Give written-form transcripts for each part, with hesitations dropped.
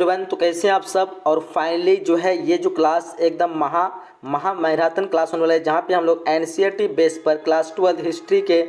Everyone, तो कैसे हैं आप सब। और फाइनली जो है ये जो क्लास एकदम महा मैराथन क्लास होने वाला है, जहाँ पे हम लोग एनसीईआरटी बेस पर क्लास 12 हिस्ट्री के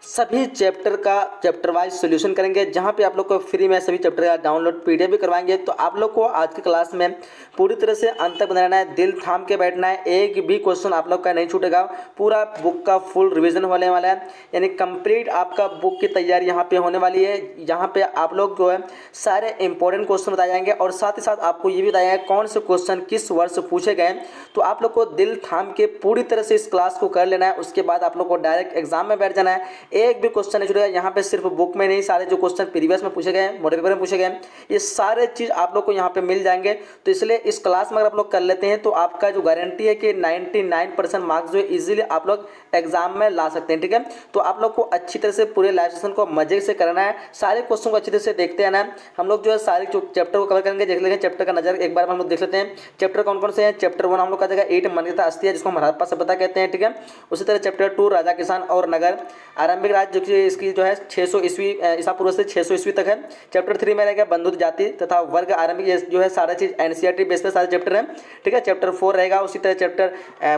सभी चैप्टर वाइज सोल्यूशन करेंगे, जहाँ पे आप लोग को फ्री में सभी चैप्टर का डाउनलोड पीडीएफ भी करवाएंगे। तो आप लोग को आज की क्लास में पूरी तरह से अंत तक बना रहना है, दिल थाम के बैठना है, एक भी क्वेश्चन आप लोग का नहीं छूटेगा। पूरा बुक का फुल रिवीजन होने वाला है, यानी कंप्लीट आपका बुक की तैयारी यहाँ पे होने वाली है। यहाँ पे आप लोग जो है सारे इंपॉर्टेंट क्वेश्चन बताए जाएंगे और साथ ही साथ आपको ये भी बताया जाएगा कौन से क्वेश्चन किस वर्ष पूछे गए। तो आप लोग को दिल थाम के पूरी तरह से इस क्लास को कर लेना है, उसके बाद आप लोग को डायरेक्ट एग्जाम में बैठ जाना है। एक भी क्वेश्चन नहीं छूटेगा यहाँ पे, सिर्फ बुक में नहीं, सारे जो क्वेश्चन प्रीवियस में पूछे गए, मॉडल पेपर में पूछे गए, ये सारे चीज़ आप लोग को यहाँ पे मिल जाएंगे। तो इसलिए इस क्लास में अगर आप लोग कर लेते हैं तो आपका जो गारंटी है कि 99% मार्क्स जो है इजीली आप लोग एग्जाम में ला सकते हैं। ठीक है, तो आप लोग को अच्छी तरह से पूरे लाइव सेशन को मजे से करना है, सारे क्वेश्चन को अच्छी तरह से देखते रहना है। हम लोग जो है सारे चैप्टर को कवर करेंगे, देख लेंगे चैप्टर का नजर एक बार हम लोग देख लेते हैं। चैप्टर कौन कौन से हैं। चैप्टर 1 हम लोग का जाएगा 8 मान्यता अस्थिया, जिसको हम हड़प्पा सभ्यता कहते हैं। ठीक है, उसी तरह चैप्टर 2 राजा किसान और नगर आरंभिक राज्य, जो कि इसकी जो है 600 ईस्वी ईसा पूर्व से 600 ईस्वी तक है। चैप्टर 3 में रहेगा बंधुत्व जाति तथा वर्ग आरंभिक, ये जो है सारा चीज एनसीईआरटी बेस पे सारे चैप्टर हैं। ठीक है, चैप्टर 4 रहेगा, उसी तरह चैप्टर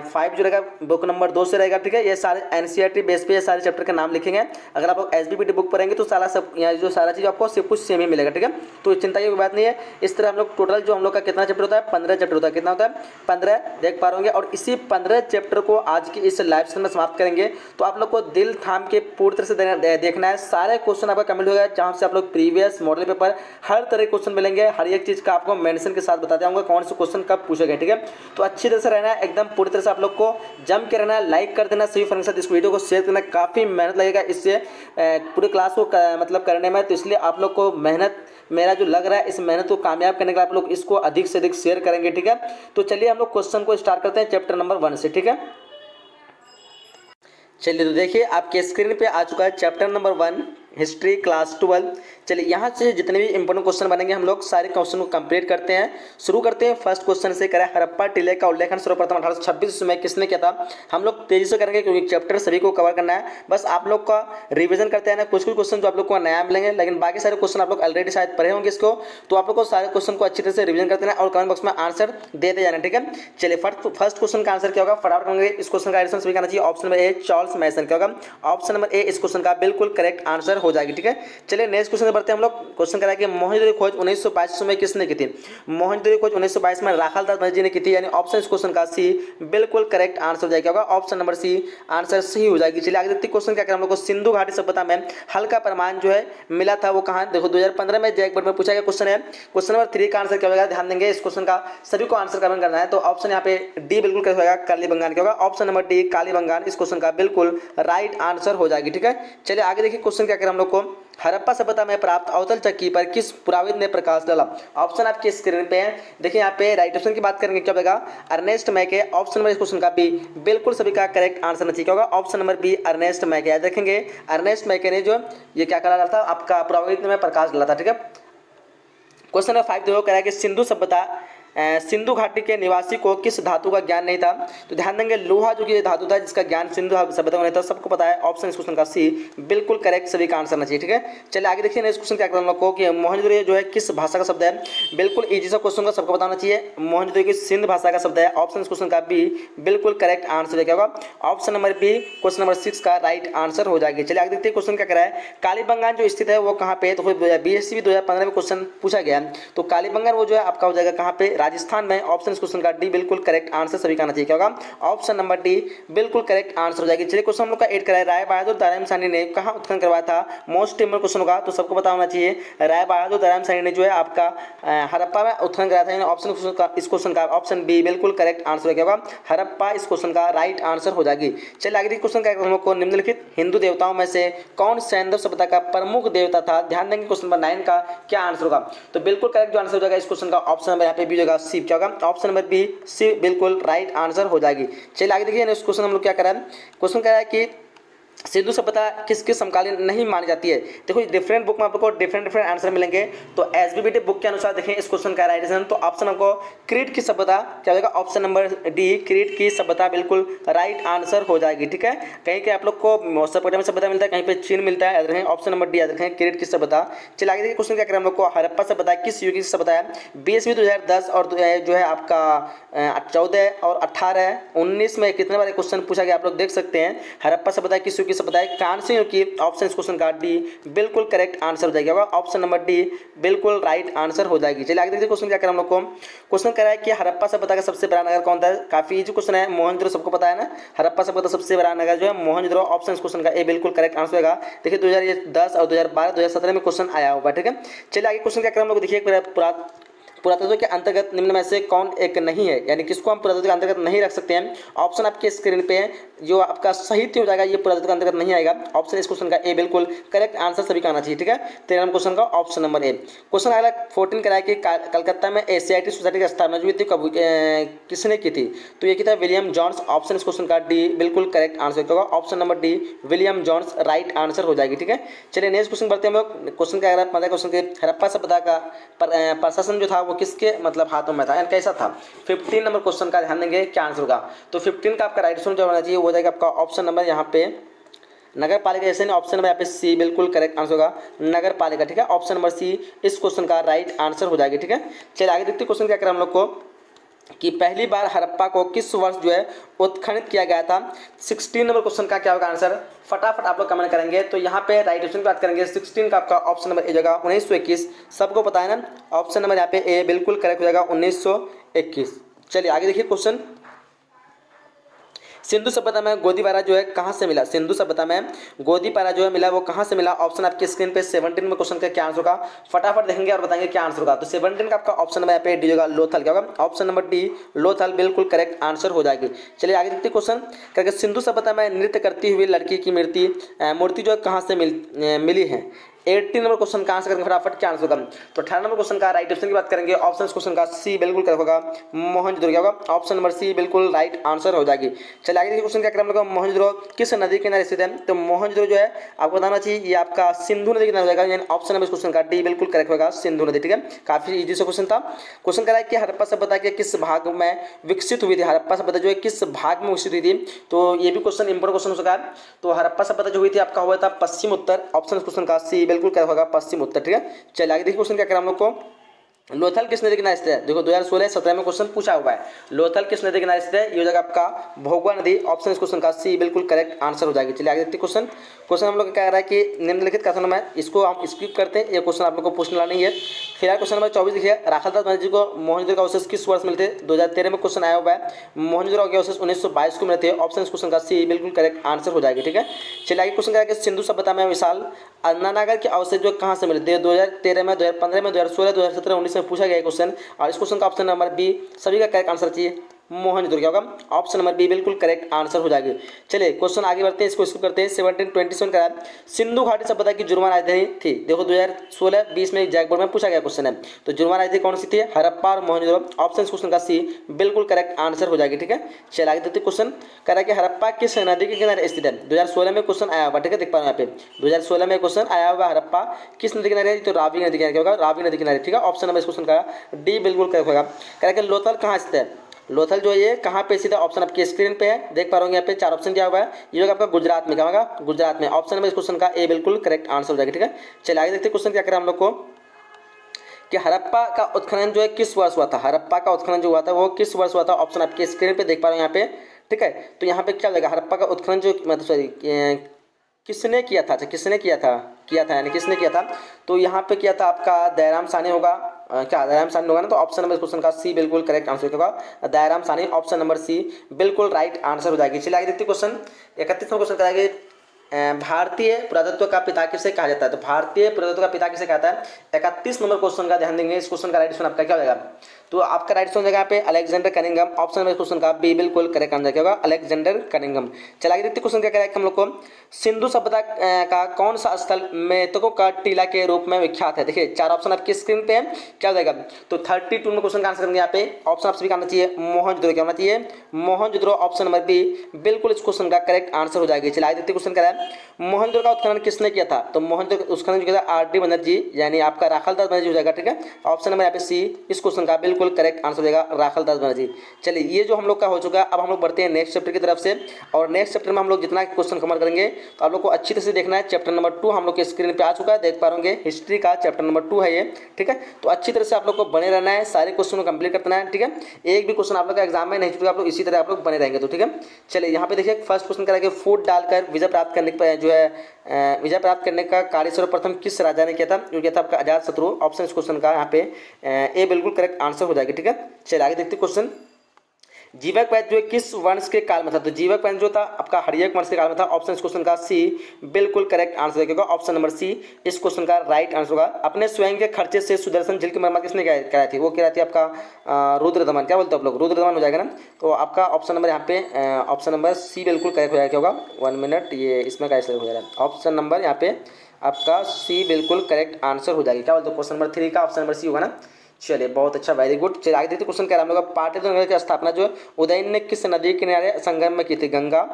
5 जो रहेगा बुक नंबर 2 से रहेगा। ठीक है, ये सारे एनसीईआरटी बेस पे ये सारे चैप्टर के नाम लिखेंगे। अगर आप लोग एसबीपीटी बुक पढ़ेंगे तो सारा सब जो सारा चीज आपको सब कुछ सेम ही मिलेगा। ठीक है, तो चिंता की बात नहीं है। इस तरह हम लोग टोटल जो हम लोग का कितना चैप्टर होता है, 15 चैप्टर होता है। कितना होता है? 15 देख पा रहे होंगे। और इसी 15 चैप्टर को आज की इस लाइव सेशन में समाप्त करेंगे। तो आप लोग को दिल थाम के पूरी तरह से देखना है, सारे क्वेश्चन आपका कमेंट होगा, जहां से आप लोग प्रीवियस मॉडल पेपर हर तरह के क्वेश्चन मिलेंगे, हर एक चीज का आपको मेंशन के साथ बताते जाऊंगा कौन से क्वेश्चन कब पूछे गए। ठीक है, तो अच्छी तरह से रहना है, एकदम पूरी तरह से आप लोग को जम के रहना है, लाइक कर देना सभी फ्रेंड्स के साथ, इस वीडियो को शेयर करना। काफी मेहनत लगेगा इससे पूरे क्लास को मतलब करने में, तो इसलिए आप लोग को मेहनत मेरा जो लग रहा है, इस मेहनत को कामयाब करने के लिए आप लोग इसको अधिक से अधिक शेयर करेंगे। ठीक है, तो चलिए हम लोग क्वेश्चन को स्टार्ट करते हैं चैप्टर नंबर 1 से। ठीक है, चलिए तो देखिए आपके स्क्रीन पे आ चुका है चैप्टर नंबर 1 हिस्ट्री क्लास 12। चलिए यहाँ से जितने भी इंपॉर्टेंट क्वेश्चन बनेंगे हम लोग सारे क्वेश्चन को कंप्लीट करते हैं। शुरू करते हैं फर्स्ट क्वेश्चन से। करें हड़प्पा टीले का उल्लेखन सर्वप्रथम 1826 में किसने किया था। हम लोग तेजी से करेंगे क्योंकि चैप्टर सभी को कवर करना है, बस आप लोग का रिवीजन करते हैं ना। कुछ क्वेश्चन जो आप लोग को नया मिलेंगे, लेकिन बाकी सारे क्वेश्चन आप लोग ऑलरेडी शायद पढ़े होंगे इसको, तो आप लोग को सारे क्वेश्चन को अच्छी तरह से रिवीजन करते हैं और कमेंट बॉक्स में आंसर देते जाना। ठीक है, चलिए फर्स्ट क्वेश्चन का आंसर क्या होगा फटाफट करेंगे। इस क्वेश्चन का आंसर सभी करना चाहिए। ऑप्शन नंबर ए चार्ल्स मैसन क्या होगा। ऑप्शन नंबर ए इस क्वेश्चन का बिल्कुल करेक्ट आंसर हो जाएगी। ठीक है, चलिए नेक्स्ट क्वेश्चन बढ़ते हैं हम लोग। क्वेश्चन करा कि मोहनजोदड़ो खोज 1922 में किसने की थी। मोहनजोदड़ो खोज 1922 में राखालदास महर्षि जी ने की थी, यानी ऑप्शन इस क्वेश्चन का सी बिल्कुल करेक्ट आंसर हो जाएगा। ऑप्शन नंबर सी आंसर सही हो जाएगी। चलिए आगे देखते हैं क्वेश्चन क्या करें हम लोग को। सिंधु घाटी सभ्यता में हल का प्रमाण जो है मिला था वो कहाँ। देखो 2015 में जैक बोर्ड में पूछा गया क्वेश्चन है। क्वेश्चन नंबर 3 का आंसर क्या होगा, ध्यान देंगे इस क्वेश्चन का सभी को आंसर कमेंट करना है। तो ऑप्शन यहाँ पे डी बिल्कुल करेक्ट होगा, कालीबंगान क्या होगा। ऑप्शन नंबर डी कालीबंगान इस क्वेश्चन का बिल्कुल राइट आंसर हो जाएगी। ठीक है, चलिए आगे देखिए क्वेश्चन क्या करें हम लोग को। हड़प्पा सभ्यता में प्राप्त अवतल चक्की पर किस पुराविद ने प्रकाश डाला। ऑप्शन आपके स्क्रीन पे है, देखिए यहाँ पे राइट ऑप्शन की बात करेंगे क्या होगा, अर्नेस्ट मैके। ऑप्शन नंबर इस क्वेश्चन का बी बिल्कुल सभी का करेक्ट आंसर नहीं होगा। ऑप्शन नंबर बी अर्नेस्ट मैके। याद रखेंगे अर्नेस्ट मैके ने जो ये क्या करा था, आपका पुराविद में प्रकाश डाला था। ठीक है, क्वेश्चन नंबर 5 देखो कह रहा है कि सिंधु सभ्यता सिंधु घाटी के निवासी को किस धातु का ज्ञान नहीं था। तो ध्यान देंगे लोहा जो कि धातु था जिसका ज्ञान सिंधु सभ्यता को नहीं था, सबको पता है। ऑप्शन इस क्वेश्चन का सी बिल्कुल करेक्ट सभी का आंसर आना चाहिए। ठीक है, चलिए आगे देखिए नेक्स्ट क्वेश्चन क्या करना हम लोग को कि मोहनजोदड़ो जो है किस भाषा का शब्द है। बिल्कुल इजी सा क्वेश्चन का सबको बताना चाहिए। मोहनजोदड़ो की सिंध भाषा का शब्द है। ऑप्शन इस क्वेश्चन का बी बिल्कुल करेक्ट आंसर क्या होगा। Option number B question number 6 का राइट आंसर हो जाएगी। चलिए आगे देखते हैं क्वेश्चन क्या करा है। कालीबंगान जो स्थित है वो कहाँ पे। तो बीएससी 2015 में क्वेश्चन पूछा गया, तो कालीबंगान वो जो है आपका हो जाएगा कहाँ पे, राजस्थान में। ऑप्शन इस क्वेश्चन का डी बिल्कुल करेक्ट आंसर सभी का आना चाहिए क्या होगा। ऑप्शन नंबर डी बिल्कुल करेक्ट आंसर हो जाएगी। चलिए क्वेश्चन हम लोग का 8 कराए राय बहादुर दाराम साहनी ने कहां उत्खनन करवाया था। मोस्ट इंपॉर्टेंट क्वेश्चन होगा, तो सबको पता होना चाहिए राय बहादुर दाराम साहनी ने जो है आपका हड़प्पा में उत्खनन कराया था। ऑप्शन इस क्वेश्चन का ऑप्शन बी बिल्कुल करेक्ट आंसर क्या होगा, हड़प्पा इस क्वेश्चन का राइट आंसर हो जाएगी। चलिए आगे क्वेश्चन क्या हम लोग को, निम्नलिखित हिंदू देवताओं में से कौन सैंधव सभ्यता का प्रमुख देवता था। ध्यान देंगे क्वेश्चन नंबर 9 का क्या आंसर होगा। तो बिल्कुल करेक्ट जो आंसर हो जाएगा इस क्वेश्चन का ऑप्शन नंबर यहाँ पे बी होगा, सी क्या होगा। ऑप्शन नंबर बी सी बिल्कुल राइट आंसर हो जाएगी। चलिए आगे देखिए नेक्स्ट क्वेश्चन हम लोग क्या कर रहा है। क्वेश्चन कह रहा है कि सिंधु सभ्यता किसके समकालीन नहीं मानी जाती है। देखो डिफरेंट बुक में आपको डिफरेंट आंसर मिलेंगे। तो एसबीबीटी बुक के अनुसार देखें इस क्वेश्चन का राइट आंसर, तो ऑप्शन आपको क्रीट की सभ्यता क्या हो जाएगा, ऑप्शन नंबर डी क्रीट की सभ्यता बिल्कुल राइट आंसर हो जाएगी। ठीक है, कहीं कहीं आप लोग को मेसोपोटामिया सभ्यता मिलता है, कहीं पे चीन मिलता है, याद रखें ऑप्शन नंबर डी याद रखें क्रीट की सभ्यता। चलिए आगे देखिए क्वेश्चन क्या करें हम लोग को, हड़प्पा सभ्यता किस युग की सभ्यता है। बीएसवी 2010 और जो है आपका 14 और 18 19 में कितने बार क्वेश्चन पूछा गया आप लोग देख सकते हैं। हड़प्पा सभ्यता किस युग की सभ्यता है, कांस्य युग की। ऑप्शन इस क्वेश्चन का डी बिल्कुल करेक्ट आंसर हो जाएगा, ऑप्शन नंबर डी बिल्कुल राइट आंसर हो जाएगी। चलिए आगे देखिए क्वेश्चन क्या करें हम लोग को, क्वेश्चन कह रहा है कि हड़प्पा सभ्यता का सबसे बड़ा नगर कौन था। काफी इजी क्वेश्चन है, मोहनजोदड़ो सबको पता है ना, हड़प्पा सभ्यता सबसे बड़ा नगर जो है मोहनजोदड़ो। ऑप्शन इस क्वेश्चन का ए बिल्कुल करेक्ट आंसर होगा। देखिए 2010 और 2012 2017 में क्वेश्चन आया होगा। ठीक है, चलिए आगे क्वेश्चन क्या करें हम लोग, देखिए पुरातत्व के अंतर्गत निम्न में से कौन एक नहीं है, यानी किसको हम पुरातत्व के अंतर्गत नहीं रख सकते हैं। ऑप्शन आपके स्क्रीन पे है, जो आपका साहित्य हो जाएगा ये पुरातत्व के अंतर्गत नहीं आएगा। ऑप्शन इस क्वेश्चन का ए बिल्कुल करेक्ट आंसर सभी का आना चाहिए। ठीक है, 13 नंबर क्वेश्चन का ऑप्शन नंबर ए। क्वेश्चन अगला 14 कराया कि कलकत्ता में एशियाटिक सोसाइटी की स्थापना जो थी कब किसने की थी, तो ये की था विलियम जॉन्स। ऑप्शन इस क्वेश्चन का डी बिल्कुल करेक्ट आंसर होगा, option number D William Jones right answer हो जाएगी। ठीक है, चलिए नेक्स्ट क्वेश्चन बढ़ते हैं हम लोग। क्वेश्चन क्या है क्वेश्चन के हड़प्पा सभ्यता का प्रशासन जो था वो किसके मतलब हाथों में था, यानी कैसा था। 15 नंबर क्वेश्चन का ध्यान देंगे क्या आंसर होगा। तो 15 का आपका राइट आंसर जो होना चाहिए वो हो जाएगा आपका ऑप्शन नंबर यहाँ पे नगर पालिका, जैसे ऑप्शन नंबर यहाँ पे सी बिल्कुल करेक्ट आंसर होगा नगर पालिका। ठीक है, ऑप्शन नंबर सी इस क्वेश्चन का राइट आंसर हो जाएगी। ठीक है, चलिए आगे देखते क्वेश्चन क्या करें हम लोग को कि पहली बार हड़प्पा को किस वर्ष जो है उत्खनन किया गया था। 16 नंबर क्वेश्चन का क्या होगा आंसर, फटाफट आप लोग कमेंट करेंगे। तो यहाँ पे राइट ऑप्शन की बात करेंगे 16 का आपका ऑप्शन नंबर ए जगह 1921, सबको पता है ना, ऑप्शन नंबर यहाँ पे ए बिल्कुल करेक्ट हो जाएगा 1921। चलिए आगे देखिए क्वेश्चन, सिंधु सभ्यता में गोदीपारा जो है कहाँ से मिला। सिंधु सभ्यता में गोदीपारा जो है मिला वो कहाँ से मिला। ऑप्शन आपकी स्क्रीन पे 17 में क्वेश्चन का क्या आंसर होगा, फटाफट देखेंगे और बताएंगे क्या आंसर होगा। तो 17 का आपका ऑप्शन नंबर यहाँ पे डी होगा लोथल, क्या होगा ऑप्शन नंबर डी लोथल बिल्कुल करेक्ट आंसर हो जाएगी। चलिए आगे देखते क्वेश्चन, करके सिंधु सभ्यता में नृत्य करती हुई लड़की की मूर्ति जो है कहाँ से मिली है। 18 नंबर क्वेश्चन का आंसर करेंगे फटाफट क्या आंसर होगा। तो 18 नंबर क्वेश्चन का राइट ऑप्शन की बात करेंगे, ऑप्शन क्वेश्चन का सी बिल्कुल करेक्ट होगा मोहनजोदड़ो, क्या होगा ऑप्शन नंबर सी बिल्कुल राइट आंसर हो जाएगी। चलिए आगे देखिए क्वेश्चन क्या करेंगे, मोहनजोदड़ो किस नदी के किनारे स्थित है। तो मोहनजोदड़ो जो है आपको बताना चाहिए ये आपका सिंधु नदी के किनारे जाएगा, यानी ऑप्शन नंबर क्वेश्चन का डी बिल्कुल करेक्ट होगा सिंधु नदी। ठीक है, काफी इजी सा क्वेश्चन था। क्वेश्चन कह रहा है कि हड़प्पा सभ्यता के किस भाग में विकसित हुई थी, हड़प्पा सभ्यता जो है किस भाग में विकसित हुई थी। तो ये भी क्वेश्चन इंपोर्टेंट क्वेश्चन हो सका है। तो हड़प्पा सभ्यता जो हुई थी आपका हुआ था पश्चिम उत्तर, ऑप्शन क्वेश्चन का सी बिल्कुल करेक्ट होगा पश्चिम उत्तर। ठीक है, चलिए आगे देखिए क्वेश्चन क्या करें हम लोग को, लोथल किस नदी के किनारे स्थित है। देखो 2016-17 में क्वेश्चन पूछा हुआ है, लोथल किस नदी के किनारे स्थित है, ये हो जाएगा आपका भोगवा नदी। ऑप्शन इस क्वेश्चन का सी बिल्कुल करेक्ट आंसर हो जाएगी। चलिए आगे देखते क्वेश्चन हम लोग क्या कह रहा है कि निम्नलिखित कथनों में, इसको हम स्किप करते हैं, ये क्वेश्चन आप लोग को पूछने वाला नहीं है। फिलहाल क्वेश्चन नंबर 24 देखिए, राखालदास बनर्जी को मोहनजोदड़ो का अवशेष किस वर्ष मिलते। 2013 में क्वेश्चन आया हुआ है, मोहनजोदड़ो के अवशेष 1922 को मिलते हैं। ऑप्शन इस क्वेश्चन का सी बिल्कुल करेक्ट आंसर हो जाएगी। ठीक है, चलिए आगे क्वेश्चन क्या है, सिंधु सभ्यता में विशाल अन्नानगर के अवशेष जो कहाँ से मिलते हैं। 2013 में 2015 में 2016 2017 19 में पूछा गया क्वेश्चन, और इस क्वेश्चन का ऑप्शन नंबर बी सभी का करेक्ट आंसर चाहिए मोहनजोदड़ो, क्या होगा ऑप्शन नंबर बी बिल्कुल करेक्ट आंसर हो जाएगी। चलिए क्वेश्चन आगे बढ़ते हैं, इसको स्किप करते हैं। 1727 का सिंधु घाटी सभ्यता की जुर्मा राजधानी थी। देखो 2016-20 में जैक बोर्ड में पूछा गया क्वेश्चन है, तो जुर्मा राजधानी कौन सी थी, हड़प्पा और मोहनजोदड़ो। ऑप्शन क्वेश्चन का सी बिल्कुल करेक्ट आंसर हो जाएगी। ठीक है, चलिए आगे देखते क्वेश्चन कह रहा है कि हड़प्पा किस नदी के किनारे स्थित है। 2016 में क्वेश्चन आया हुआ, ठीक है देख पा रहे हैं यहाँ पे 2016 में क्वेश्चन आया हुआ, हड़प्पा किस नदी के किनारे, तो रावी नदी किनारे, क्या होगा रावी नदी किनारे। ठीक है, ऑप्शन नंबर इस क्वेश्चन का डी बिल्कुल करेक्ट होगा। कह रहा है कि लोथल कहाँ स्थित है, लोथल जो है ये कहाँ पे स्थित है। ऑप्शन आपकी स्क्रीन पे है, देख पा रहे होंगे यहाँ पे 4 ऑप्शन दिया हुआ है, ये होगा आपका गुजरात में, क्या होगा गुजरात में। ऑप्शन नंबर इस क्वेश्चन का ए बिल्कुल करेक्ट आंसर हो जाएगा। ठीक है, चलिए आगे देखते हैं क्वेश्चन क्या करें हम लोग को कि हड़प्पा का उत्खनन जो है किस वर्ष हुआ था। हड़प्पा का उत्खनन जो हुआ था वो किस वर्ष हुआ था। ऑप्शन आपके स्क्रीन पे देख पा रहे हैं यहाँ पे। ठीक है, तो यहाँ पे क्या हो जाएगा, हड़प्पा का उत्खनन जो मतलब सॉरी किसने किया था, किसने किया था यानी किसने किया था, तो यहाँ पे किया था आपका दयाराम साहनी होगा, क्या दयाराम साहनी होगा ना। तो ऑप्शन नंबर इस क्वेश्चन का सी बिल्कुल करेक्ट आंसर होगा Dayaram Sahni, option number C बिल्कुल राइट आंसर हो जाएगी। चलिए आगे देखते क्वेश्चन 31वां क्वेश्चन कराएंगे, भारतीय पुरातत्व का पिता किसे कहा जाता है। तो भारतीय पुरातत्व का पिता किसे कहता है। 31 नंबर क्वेश्चन का ध्यान देंगे, इस क्वेश्चन का राइट आंसर आपका क्या हो जाएगा, तो आपका राइट आंसर हो जाएगा यहाँ पे Alexander Cunningham. Option number question का बी बिल्कुल करेक्ट आंसर क्या होगा अलेक्जेंडर कनिंघम। चलिए आगे देखते क्वेश्चन क्या करेगा हम लोग को, सिंधु सभ्यता का कौन सा स्थल मेतकों का टीला के रूप में विख्यात है। देखिए 4 ऑप्शन आपकी स्क्रीन पे है, क्या हो जाएगा, तो 32 में क्वेश्चन का आंसर करेंगे यहाँ पे। ऑप्शन आप सभी का आना चाहिए मोहनजोदड़ो, क्या होना चाहिए मोहनजोदड़ो। ऑप्शन नंबर बी बिल्कुल इस क्वेश्चन का करेक्ट आंसर हो जाएगी। चलिए आगे देखते क्वेश्चन क्या है, मोहनजोदड़ो का उत्खनन किसने किया था? तो मोहनजोदड़ो का उत्खनन जो किया था आर डी बनर्जी यानी आपका राखालदास बनर्जी हो जाएगा। ठीक है, ऑप्शन नंबर यहाँ पे सी इस क्वेश्चन का बिल्कुल करेक्ट आंसर हो जाएगा, राखालदास बनर्जी। चलिए ये जो हम लोग का हो चुका है, अब हम लोग बढ़ते हैं नेक्स्ट चैप्टर की तरफ से। और नेक्स्ट चैप्टर में हम लोग जितना क्वेश्चन कवर करेंगे तो आप लोग को अच्छी तरह से देखना है। चैप्टर नंबर 2 हम लोग के स्क्रीन पे आ चुका है, देख पा रहे होंगे, हिस्ट्री का चैप्टर नंबर 2 है ये। ठीक है, तो अच्छी तरह से आप लोग को बने रहना है, सारे क्वेश्चन को कंप्लीट करना है। ठीक है, एक भी क्वेश्चन आप लोग का एग्जाम में नहीं छूटेगा, आप लोग इसी तरह आप लोग बने रहेंगे। तो ठीक है, चलिए यहाँ पे देखिए फर्स्ट क्वेश्चन करेंगे, फूट डालकर विजय प्राप्त करने के जो है विजय प्राप्त करने का कार्य सर्वप्रथम किस राजा ने किया था? जो किया था आपका अजातशत्रु। ऑप्शन इस क्वेश्चन का यहाँ पे ए बिल्कुल करेक्ट आंसर हो जाएगी। ठीक है, चलिए आगे देखते क्वेश्चन। जीवक वैद्य जो किस वंश के काल में था? तो जीवक वैद्य जो था आपका हर्यक वंश के काल में था। ऑप्शन इस क्वेश्चन का सी बिल्कुल करेक्ट आंसर होगा, ऑप्शन नंबर सी इस क्वेश्चन का राइट आंसर होगा। अपने स्वयं के खर्चे से सुदर्शन झील की मरम्मत किसने कराई थी? वो कराई थी आपका रुद्रदमन। क्या बोलते हो आप लोग? रुद्रदमन हो जाएगा ना। तो आपका ऑप्शन नंबर यहाँ पे ऑप्शन नंबर सी बिल्कुल करेक्ट हो जाएगा। क्या होगा? 1 मिनट, ये इसमें का हो जाएगा ऑप्शन नंबर यहाँ पे आपका सी बिल्कुल करेक्ट आंसर हो जाएगी। क्या बोलते हो? क्वेश्चन नंबर 3 का ऑप्शन नंबर सी होगा ना। चलिए बहुत अच्छा, वेरी गुड। चलिए आगे देखते क्वेश्चन क्या है हम लोग का। पाटलिपुत्र नगर की स्थापना जो उदयन ने किस नदी के किनारे संगम में की थी? गंगा,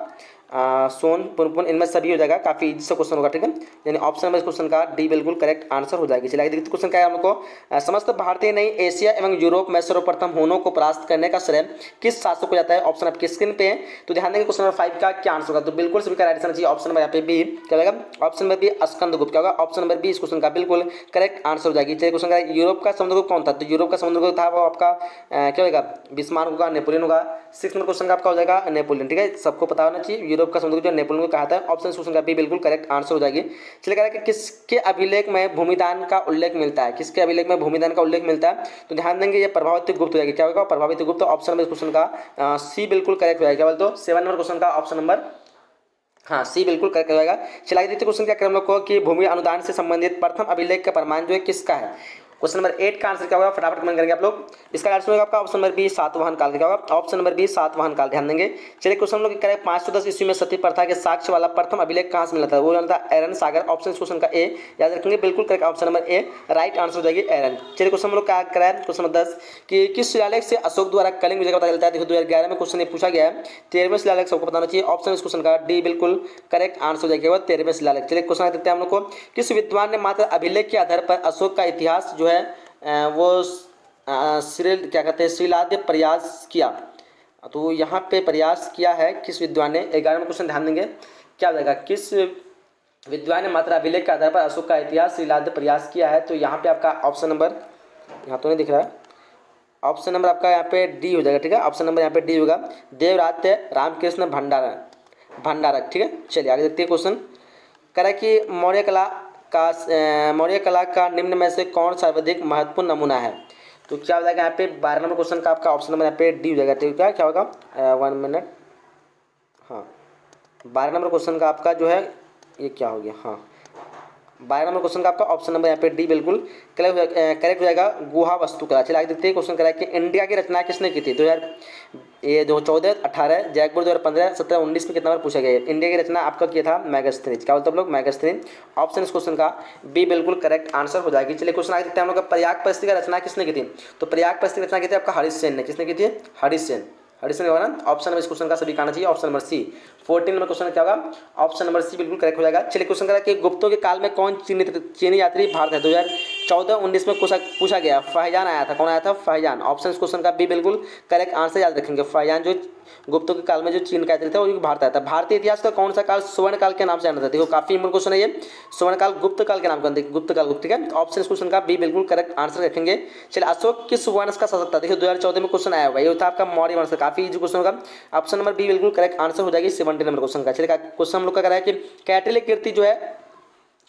सोन, पुनपुन, इनमें सभी हो जाएगा। काफी इजी सा क्वेश्चन होगा। ठीक है, यानी ऑप्शन नंबर इस क्वेश्चन का डी बिल्कुल करेक्ट आंसर हो जाएगी। चलिए आगे देखते क्वेश्चन क्या है हम लोग को। समस्त भारतीय नहीं एशिया एवं यूरोप में सर्वप्रथम हुनों को परास्त करने का श्रेय किस शासक को जाता है? ऑप्शन आपकी स्क्रीन पे है, तो ध्यान देंगे क्वेश्चन नंबर 5 का क्या आंसर होगा। तो बिल्कुल सभी का राइट आंसर चाहिए ऑप्शन नंबर यहाँ पे बी। क्या होगा? Option number B Skandagupta. क्या होगा? ऑप्शन नंबर बी इस क्वेश्चन का बिल्कुल करेक्ट आंसर हो जाएगी। चलिए क्वेश्चन का यूरोप का समुद्रगुप्त कौन था? तो यूरोप का समुद्रगुप्त था वो आपका क्या होगा? बिस्मार्क होगा, नेपोलियन होगा। 6 नंबर क्वेश्चन का आपका हो जाएगा नेपोलियन। ठीक है, सबको पता होना चाहिए यूरोप का समुद्रगुप्त जो नेपोलियन को कहा था। ऑप्शन क्वेश्चन का बी बिल्कुल करेक्ट आंसर हो जाएगी। चलिए कह रहा है कि किसके अभिलेख में भूमिदान का उल्लेख मिलता है? किसके अभिलेख में भूमिदान का उल्लेख मिलता है? तो ध्यान देंगे ये प्रभावित गुप्त हो जाएगी। क्या होगा? प्रभावित गुप्त। ऑप्शन नंबर क्वेश्चन का सी बिल्कुल करेक्ट हो जाएगा। क्या बोलते हो? 7 नंबर क्वेश्चन का ऑप्शन नंबर हाँ सी बिल्कुल करेक्ट हो जाएगा। चलिए देखते क्वेश्चन क्या करें हम लोग को कि भूमि अनुदान से संबंधित प्रथम अभिलेख का प्रमाण जो है किसका है? क्वेश्चन नंबर 8 का आंसर क्या होगा? फटाफट कमेंट करेंगे आप लोग। इसका आंसर होगा आपका ऑप्शन नंबर बी सातवाहन काल। क्या होगा? ऑप्शन नंबर बी सातवाहन काल। ध्यान देंगे। चलिए क्वेश्चन हम लोग करें 510 ईस्वी में सती प्रथा के साक्ष्य वाला प्रथम अभिलेख कहाँ से मिला था? वो मिला था एरन सागर। ऑप्शन क्वेश्चन का ए याद रखेंगे, बिल्कुल correct option number A right answer हो जाएगी एरन। चलिए क्वेश्चन हम लोग क्या कराए क्वेश्चन नंबर 10 कि किस शिलालेख से अशोक द्वारा कलिंग विजय का पता चलता है? देखो 2011 में क्वेश्चन ये पूछा गया है। 13वें शिलालेख सबको बताना चाहिए। ऑप्शन इस क्वेश्चन का डी बिल्कुल करेक्ट आंसर हो जाएगा 13वें शिलालेख। चलिए क्वेश्चन देखते हैं हम लोग को। किस विद्वान ने मात्र अभिलेख के आधार पर अशोक का इतिहास जो है वो क्या कहते हैं शिलाद्य प्रयास किया? तो यहाँ पे प्रयास किया है किस विद्वान ने? 11 में क्वेश्चन ध्यान देंगे क्या हो जाएगा? किस विद्वान ने मात्र अभिलेख के आधार पर अशोक का इतिहास शिलाद्य प्रयास किया है? तो यहाँ पे आपका ऑप्शन नंबर यहाँ तो नहीं दिख रहा है, ऑप्शन नंबर आपका यहाँ पे डी हो जाएगा। ठीक है, ऑप्शन नंबर यहाँ पे डी होगा, देवरात्य रामकृष्ण भंडारक। ठीक है, चलिए आगे देखते हैं क्वेश्चन। कह रहा है कि मौर्य कला का निम्न में से कौन सर्वाधिक महत्वपूर्ण नमूना है? तो क्या हो जाएगा यहाँ पे 12 नंबर क्वेश्चन का आपका ऑप्शन नंबर यहाँ पे डी हो जाएगा। ठीक है, क्या होगा 1 मिनट, हाँ 12 नंबर क्वेश्चन का आपका जो है ये क्या हो गया, हाँ 12 नंबर क्वेश्चन का आपका ऑप्शन नंबर यहाँ पे डी बिल्कुल करेक्ट हो जाएगा, गुहा वास्तुकला। चलिए आगे देखते हैं क्वेश्चन करा कि इंडिया की रचना किसने की थी? 2014, 18, जयपुर 2015, 17, 19 में कितना बार पूछा गया है? इंडिया की रचना आपका किया था मैगस्थनीज। क्या बोलते हैं आप लोग? मैगस्थनीज। ऑप्शन इस क्वेश्चन का बी बिल्कुल करेक्ट आंसर हो जाएगी। चलिए क्वेश्चन आगे देखते हैं हम लोग का प्रयाग परिस्थिति का रचना किसने की थी? तो प्रयाग परिस्थिति की रचना की थी आपका हरिश्चंद्र ने। किसने की थी? हरिश्चंद्र होगा ना। ऑप्शन नंबर इस क्वेश्चन का सभी का आना चाहिए option number C. 14 number question क्या होगा? ऑप्शन नंबर सी बिल्कुल करेक्ट हो जाएगा। चलिए क्वेश्चन करा कि गुप्तों के काल में कौन चीनी यात्री भारत है? 2014-19 में पूछा गया। फैजान आया था। कौन आया था? फैजान। ऑप्शन इस क्वेश्चन का बी बिल्कुल करेक्ट आंसर याद रखेंगे। फैजान जो गुप्तों के काल में जो चीन का यात्री था वो भारत आया था। भारतीय इतिहास का कौन सा काल स्वर्ण काल के नाम से जाना था? देखो काफी इंपॉर्टेंट क्वेश्चन है ये। स्वर्ण काल गुप्त काल के नाम का, गुप्त काल। ठीक है, ऑप्शन इस क्वेश्चन का बी बिल्कुल करेक्ट आंसर रखेंगे। चलिए अशोक किस वंश का शासक था? देखिए 2014 में क्वेश्चन आया हुआ ये था आपका मौर्य वंश। काफी इजी क्वेश्चन होगा। ऑप्शन नंबर बी बिल्कुल करेक्ट आंसर हो जाएगी 70 नंबर क्वेश्चन का। चलिए क्वेश्चन हम लोग का करा है कि कैटिल कीर्ति जो है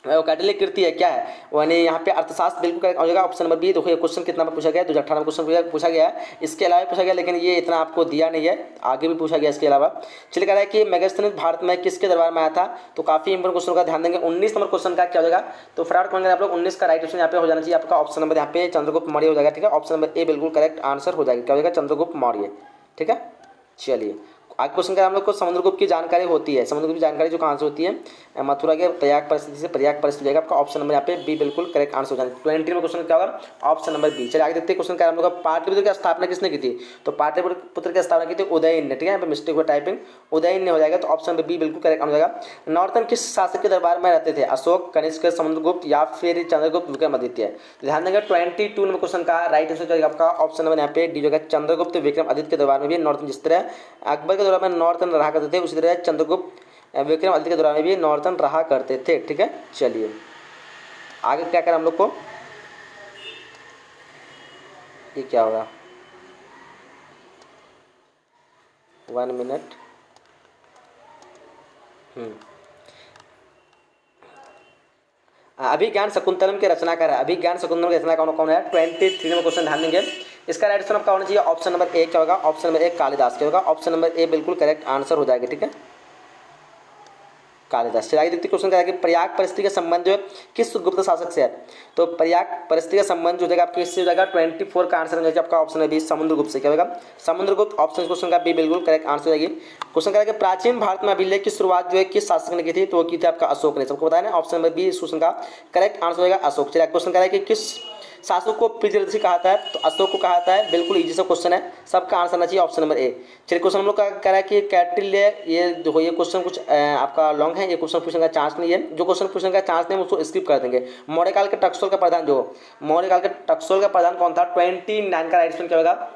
वो कैटिल कीर्ति है क्या है? यानी यहाँ पे अर्थशास्त्र बिल्कुल करेक्ट हो जाएगा ऑप्शन नंबर बी। देखो ये क्वेश्चन कितना बार पूछा गया है? 2018 में क्वेश्चन पूछा गया है। इसके अलावा पूछा गया लेकिन ये इतना आपको दिया नहीं है, आगे भी पूछा गया इसके अलावा। चलिए कह रहा है कि मैगस्थनीज भारत में किसके दरबार में आया था? तो काफी इंपॉर्टेंट क्वेश्चन का ध्यान देंगे। 19 नंबर क्वेश्चन का क्या हो जाएगा? तो फटाफट करेंगे आप लोग 19 का राइट ऑप्शन यहाँ पे हो जाना चाहिए आपका ऑप्शन नंबर यहाँ पे चंद्रगुप्त मौर्य हो जाएगा। ठीक है, ऑप्शन नंबर ए बिल्कुल करेक्ट आंसर हो जाएगा। क्या हो जाएगा? चंद्रगुप्त मौर्य। ठीक है, चलिए आगे क्वेश्चन का हम लोग को समुद्रगुप्त की जानकारी होती है। समुद्रगुप्त की जानकारी जो कहाँ से होती है, मथुरा के प्रयाग परिस्थिति से। प्रयाग परिस्थिति जाएगा आपका ऑप्शन नंबर यहाँ पे बी बिल्कुल करेक्ट आंसर हो जाएगा। 20 में क्वेश्चन क्या होगा, ऑप्शन नंबर बी। चलिए आगे देखते हैं क्वेश्चन क्या हम लोग का, पाटलिपुत्र की स्थापना किसने की थी, तो पाटलिपुत्र की स्थापना की थी उदयन ने, ठीक है, यहाँ पे मिस्टेक हुआ टाइपिंग, उदयन ने हो जाएगा, तो ऑप्शन नंबर बी बिल्कुल करेक्ट आंसर हो जाएगा। नॉर्थन किस शासक के दरबार में रहते थे, अशोक, कनिष्क, समुद्रगुप्त या फिर चंद्रगुप्त, विक्रमादित्य। ध्यान देंगे 22 नंबर क्वेश्चन का राइट आंसर जाएगा आपका ऑप्शन नंबर यहाँ पे डी होगा, चंद्रगुप्त विक्रमादित्य के दरबार में भी नॉर्थन, जिस तरह अकबर के दौरान में नॉर्थन रहा करते थे उसी तरह चंद्रगुप्त विक्रमादित्य के दौरान में भी नॉर्थन रहा करते थे, ठीक है। चलिए आगे क्या करें हम लोग को, ये क्या होगा, 1 मिनट। अभिज्ञान शकुंतलम के रचनाकार है, अभिज्ञान शकुंतलम के रचनाकार कौन है, 23 नंबर क्वेश्चन ध्यान देंगे। इसका राइट आंसर आपका होना चाहिए ऑप्शन नंबर ए, क्या होगा, ऑप्शन नंबर ए कालिदास, क्या होगा, ऑप्शन नंबर ए बिल्कुल करेक्ट आंसर हो जाएगा, ठीक है, कालिदास। चलिए आगे देखते क्वेश्चन क्या है कि प्रयाग परिस्थिति का संबंध जो है किस गुप्त शासक से है, तो प्रयाग परिस्थिति का संबंध जो जाएगा आपके इससे हो जाएगा 24 का आंसर हो जाएगा आपका ऑप्शन है बी समुद्रगुप्त से, क्या होगा, समुद्रगुप्त, ऑप्शन क्वेश्चन का बी बिल्कुल करेक्ट आंसर हो जाएगी। क्वेश्चन क्या है कि प्राचीन भारत में अभिलेख की शुरुआत जो है किस शासक ने की थी, तो वो की थी आपका अशोक ने, सबको बताया ना, ऑप्शन नंबर बी इस क्वेश्चन का करेक्ट आंसर हो जाएगा अशोक। चलिए क्वेश्चन क्या है कि किस शासक को प्रियदर्शी कहा था है, तो अशोक को कहा था है, बिल्कुल इजी सा क्वेश्चन है, सबका आंसर आना चाहिए ऑप्शन नंबर ए। चलिए क्वेश्चन हम लोग का कह रहा है कि कैटिल्य, ये देखो ये क्वेश्चन कुछ आपका लॉन्ग है, ये क्वेश्चन पूछने का चांस नहीं है, जो क्वेश्चन पूछने का चांस नहीं है उसको स्किप कर देंगे। मौर्यकाल के टकसोल का प्रधान जो मौर्यकाल के टकसोल का प्रधान कौन था, 29 का राइट आंसर क्या होगा,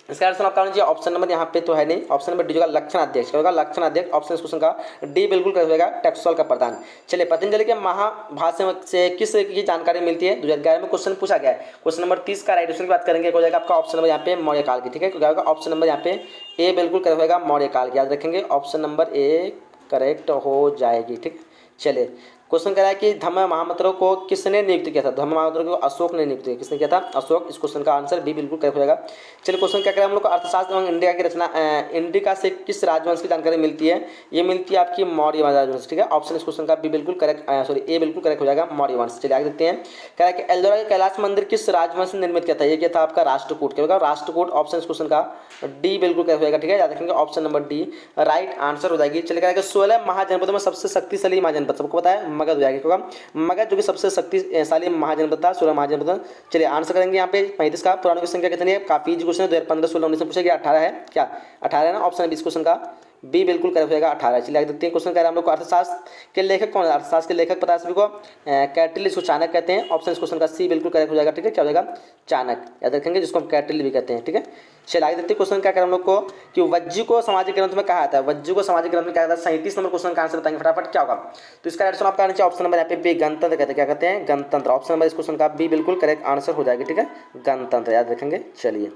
इसका आंसर आपका होना चाहिए ऑप्शन नंबर यहाँ पे तो है नहीं, ऑप्शन नंबर डी होगा लक्षणाध्यक्ष, क्या होगा, लक्षणाध्यक्ष, ऑप्शन क्वेश्चन का डी बिल्कुल कर होगा टैक्सोल का प्रधान। चलिए पतंजलि के महाभाष्य से किस तरह की जानकारी मिलती है, 2011 में क्वेश्चन पूछा गया है। क्वेश्चन नंबर 30 का राइट आंसर की बात करेंगे, हो जाएगा आपका ऑप्शन नंबर यहाँ पे मौर्यकाल की, ठीक है, क्या होगा, ऑप्शन नंबर यहाँ पे ए बिल्कुल कर होगा मौर्यकाल, याद रखेंगे ऑप्शन नंबर ए करेक्ट हो जाएगी, ठीक। चलिए क्वेश्चन कह रहा है कि धम्म महामंत्रों को किसने नियुक्त किया था, धम्म महामंत्रों को अशोक ने नियुक्त किया, किसने किया था, अशोक। इस क्वेश्चन का आंसर बी बिल्कुल करेक्ट हो जाएगा। चलिए क्वेश्चन क्या करें हम लोग को, अर्थशास्त्र एवं इंडिया की रचना, इंडिका से किस राजवंश की जानकारी मिलती है, ये मिलती है आपकी मौर्य राजवंश, ठीक है, ऑप्शन इस क्वेश्चन का बी बिल्कुल करेक्ट, सॉरी ए बिल्कुल करेक्ट हो जाएगा मौर्य वंश। चलिए आगे देखते हैं, कह रहा है कि एल्लोरा के कैलाश मंदिर किस राजवंश ने निर्मित किया था, ये क्या था आपका राष्ट्रकूट, क्या होगा, राष्ट्रकूट, ऑप्शन इस क्वेश्चन का डी बिल्कुल करेक्ट हो जाएगा, ठीक है, याद रखेंगे option number D right answer हो जाएगी। चलिए कह रहा है कि 16 महाजनपदों में सबसे शक्तिशाली महाजनपद सबको पता है मगध हो जाएगा, क्योंकि मगध जो कि सबसे शक्तिशाली महाजनपद था, 16 महाजनपद। चलिए आंसर करेंगे यहाँ पे 35 का, पुरानों की संख्या कितनी है, काफी इजी क्वेश्चन है, 2015, 16, 19 में पूछा गया, 18 है, क्या 18 है ना, ऑप्शन 20 क्वेश्चन का बी बिल्कुल करेक्ट हो जाएगा 18। चलिए आगे देखते हैं क्वेश्चन कह रहा है हम लोग को अर्थशास्त्र के लेखक कौन है, अर्थशास्त्र के लेखक पता है सभी को, कैटिल, इसको चाणक्य कहते हैं, ऑप्शन इस क्वेश्चन का सी बिल्कुल करेक्ट हो जाएगा, ठीक है, क्या हो जाएगा चाणक्य, याद रखेंगे, जिसको हम कैटिल भी कहते हैं, ठीक है। चलिए आगे देखते हैं क्वेश्चन क्या करें हम लोग को कि वज्जी को सामाजिक ग्रंथ में कहा जाता है, वज्जी को सामाजिक ग्रंथ में कहा जाता है, 37 नंबर क्वेश्चन का आंसर बताएंगे फटाफट क्या होगा, तो इसका आंसर आपका आना चाहिए ऑप्शन नंबर यहाँ पे बी गणतंत्र कहते हैं, क्या कहते हैं गणतंत्र, ऑप्शन नंबर इस क्वेश्चन का बी बिल्कुल करेक्ट आंसर हो जाएगी, ठीक है, गणतंत्र, याद रखेंगे। चलिए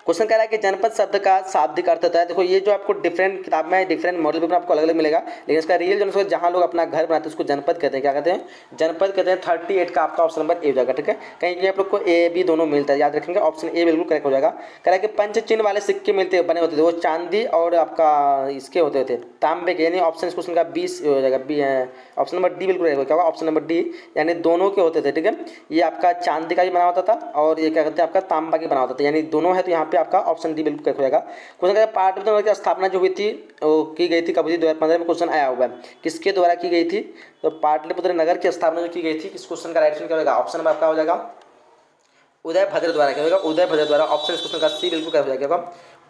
क्वेश्चन कह रहा है कि जनपद शब्द का शाब्दिक अर्थ होता है, देखो ये जो आपको डिफरेंट किताब में डिफरेंट मॉडल पेपर आपको अलग अलग मिलेगा, लेकिन इसका रियल जो जहाँ लोग अपना घर बनाते हैं उसको जनपद कहते हैं, क्या कहते हैं जनपद कहते हैं। 38 का आपका ऑप्शन नंबर ए हो जाएगा, ठीक है, कहीं आप लोग को ए बी दोनों मिलता है, याद रखेंगे ऑप्शन ए बिल्कुल करेक्ट हो जाएगा। कह रहा है कि पंच चिन्ह वाले सिक्के मिलते बने होते थे, वो चांदी और आपका इसके होते थे तांबे के, यानी ऑप्शन इस क्वेश्चन का 20 हो जाएगा, बी ऑप्शन नंबर डी बिल्कुल क्या होगा, ऑप्शन नंबर डी, यानी दोनों के होते थे, ठीक है, ये आपका चांदी का भी बना होता था और ये क्या कहते हैं आपका तांबा की बना होता था, यानी दोनों है, तो यहाँ पे आपका ऑप्शन डी बिल्कुल करेक्ट हो जाएगा। क्वेश्चन का पाटलिपुत्र की स्थापना जो हुई थी वो की गई थी कब हुई थी, 2015 में क्वेश्चन आया हुआ है, किसके द्वारा की गई थी, तो पाटलिपुत्र नगर की स्थापना जो की गई थी, किस क्वेश्चन का राइट आंसर क्या होगा, ऑप्शन नंबर आपका हो जाएगा उदय भद्र द्वारा, क्या होगा उदय भद्र द्वारा, ऑप्शन इस क्वेश्चन का सी बिल्कुल क्या हो जाएगा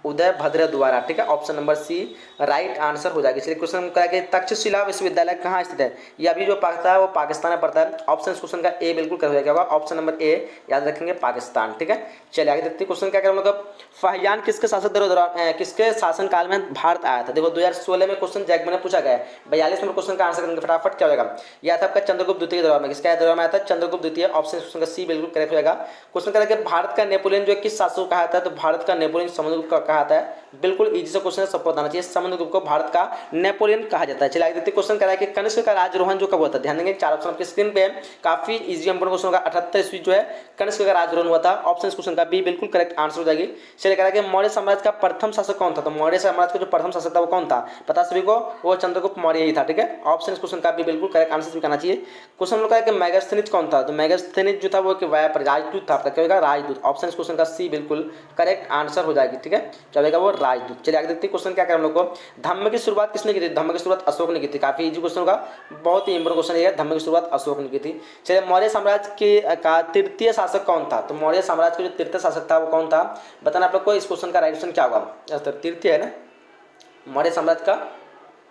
उदय भद्र द्वारा, ठीक है, option number C right answer हो जाएगी। चलिए क्वेश्चन क्या है कि तक्षशिला विश्वविद्यालय कहाँ स्थित है, ये अभी जो पढ़ता है वो पाकिस्तान में पढ़ता है, ऑप्शन क्वेश्चन का ए बिल्कुल कर हो जाएगा, ऑप्शन नंबर ए याद रखेंगे पाकिस्तान, ठीक है। चलिए आगे देखते हैं क्वेश्चन क्या करें मतलब फाहियान किसके शासक दौरान किसके शासनकाल में भारत आया था, देखो 2016 में क्वेश्चन जैकमैन ने पूछा गया है, 42 नंबर क्वेश्चन का आंसर करेंगे फटाफट क्या होगा, यह था आपका चंद्रगुप्त द्वितीय के दौरान में, किसका दौरान में आया था चंद्रगुप्त द्वितीय, ऑप्शन क्वेश्चन का सी बिल्कुल करेक्ट हो जाएगा। क्वेश्चन कह रहा है भारत का नेपोलियन जो किस शासक को कहा था, तो भारत का नेपोलियन समुद्रगुप्त का कहा था, बिल्कुल इजी सा क्वेश्चन है, सबको बताना चाहिए, समुद्रगुप्त को भारत का नेपोलियन कहा जाता है। चलिए आगे देखते हैं क्वेश्चन कह रहा है कि कनिष्क का राजरोहण जो कब हुआ था, ध्यान देंगे 4 ऑप्शन आपके स्क्रीन पे है, काफी इजी इंपोर्टेंट क्वेश्चन होगा, 78 ईस्वी जो है कनिष्क का राजरोहण हुआ था, ऑप्शन क्वेश्चन का बी बिल्कुल करेक्ट आंसर हो जाएगी। चलिए चलिए कह रहा है कि मौर्य साम्राज्य का प्रथम शासक कौन था। तो मौर्य साम्राज्य का जो प्रथम शासक था वो कौन था, पता सभी को, वो चंद्रगुप्त मौर्य ही था। ठीक है, ऑप्शन इस क्वेश्चन का भी बिल्कुल करेक्ट आंसर भी करना चाहिए। क्वेश्चन लोग है कि मेगास्थनीज कौन था। तो मेगास्थनीज जो था वो राजदूत था, आपका क्या होगा, राजदूत। ऑप्शन इस क्वेश्चन का सी बिल्कुल करेक्ट आंसर हो जाएगी। ठीक है, चलेगा वो राजदूत। चलिए आगे देखते हैं क्वेश्चन क्या करें हम लोग को। धम्म की शुरुआत किसने की थी। धम्म की शुरुआत अशोक ने की थी। काफी इजी क्वेश्चन होगा, बहुत ही इंपोर्टेंट क्वेश्चन है। धम्म की शुरुआत अशोक ने की थी। चलिए मौर्य साम्राज्य का तृतीय शासक कौन था। तो मौर्य साम्राज्य का जो तृतीय शासक था वो कौन था, बताना आप लोग को। इस क्वेश्चन का राइट ऑप्शन क्या होगा, तृतीय है ना, मौर्य साम्राज्य का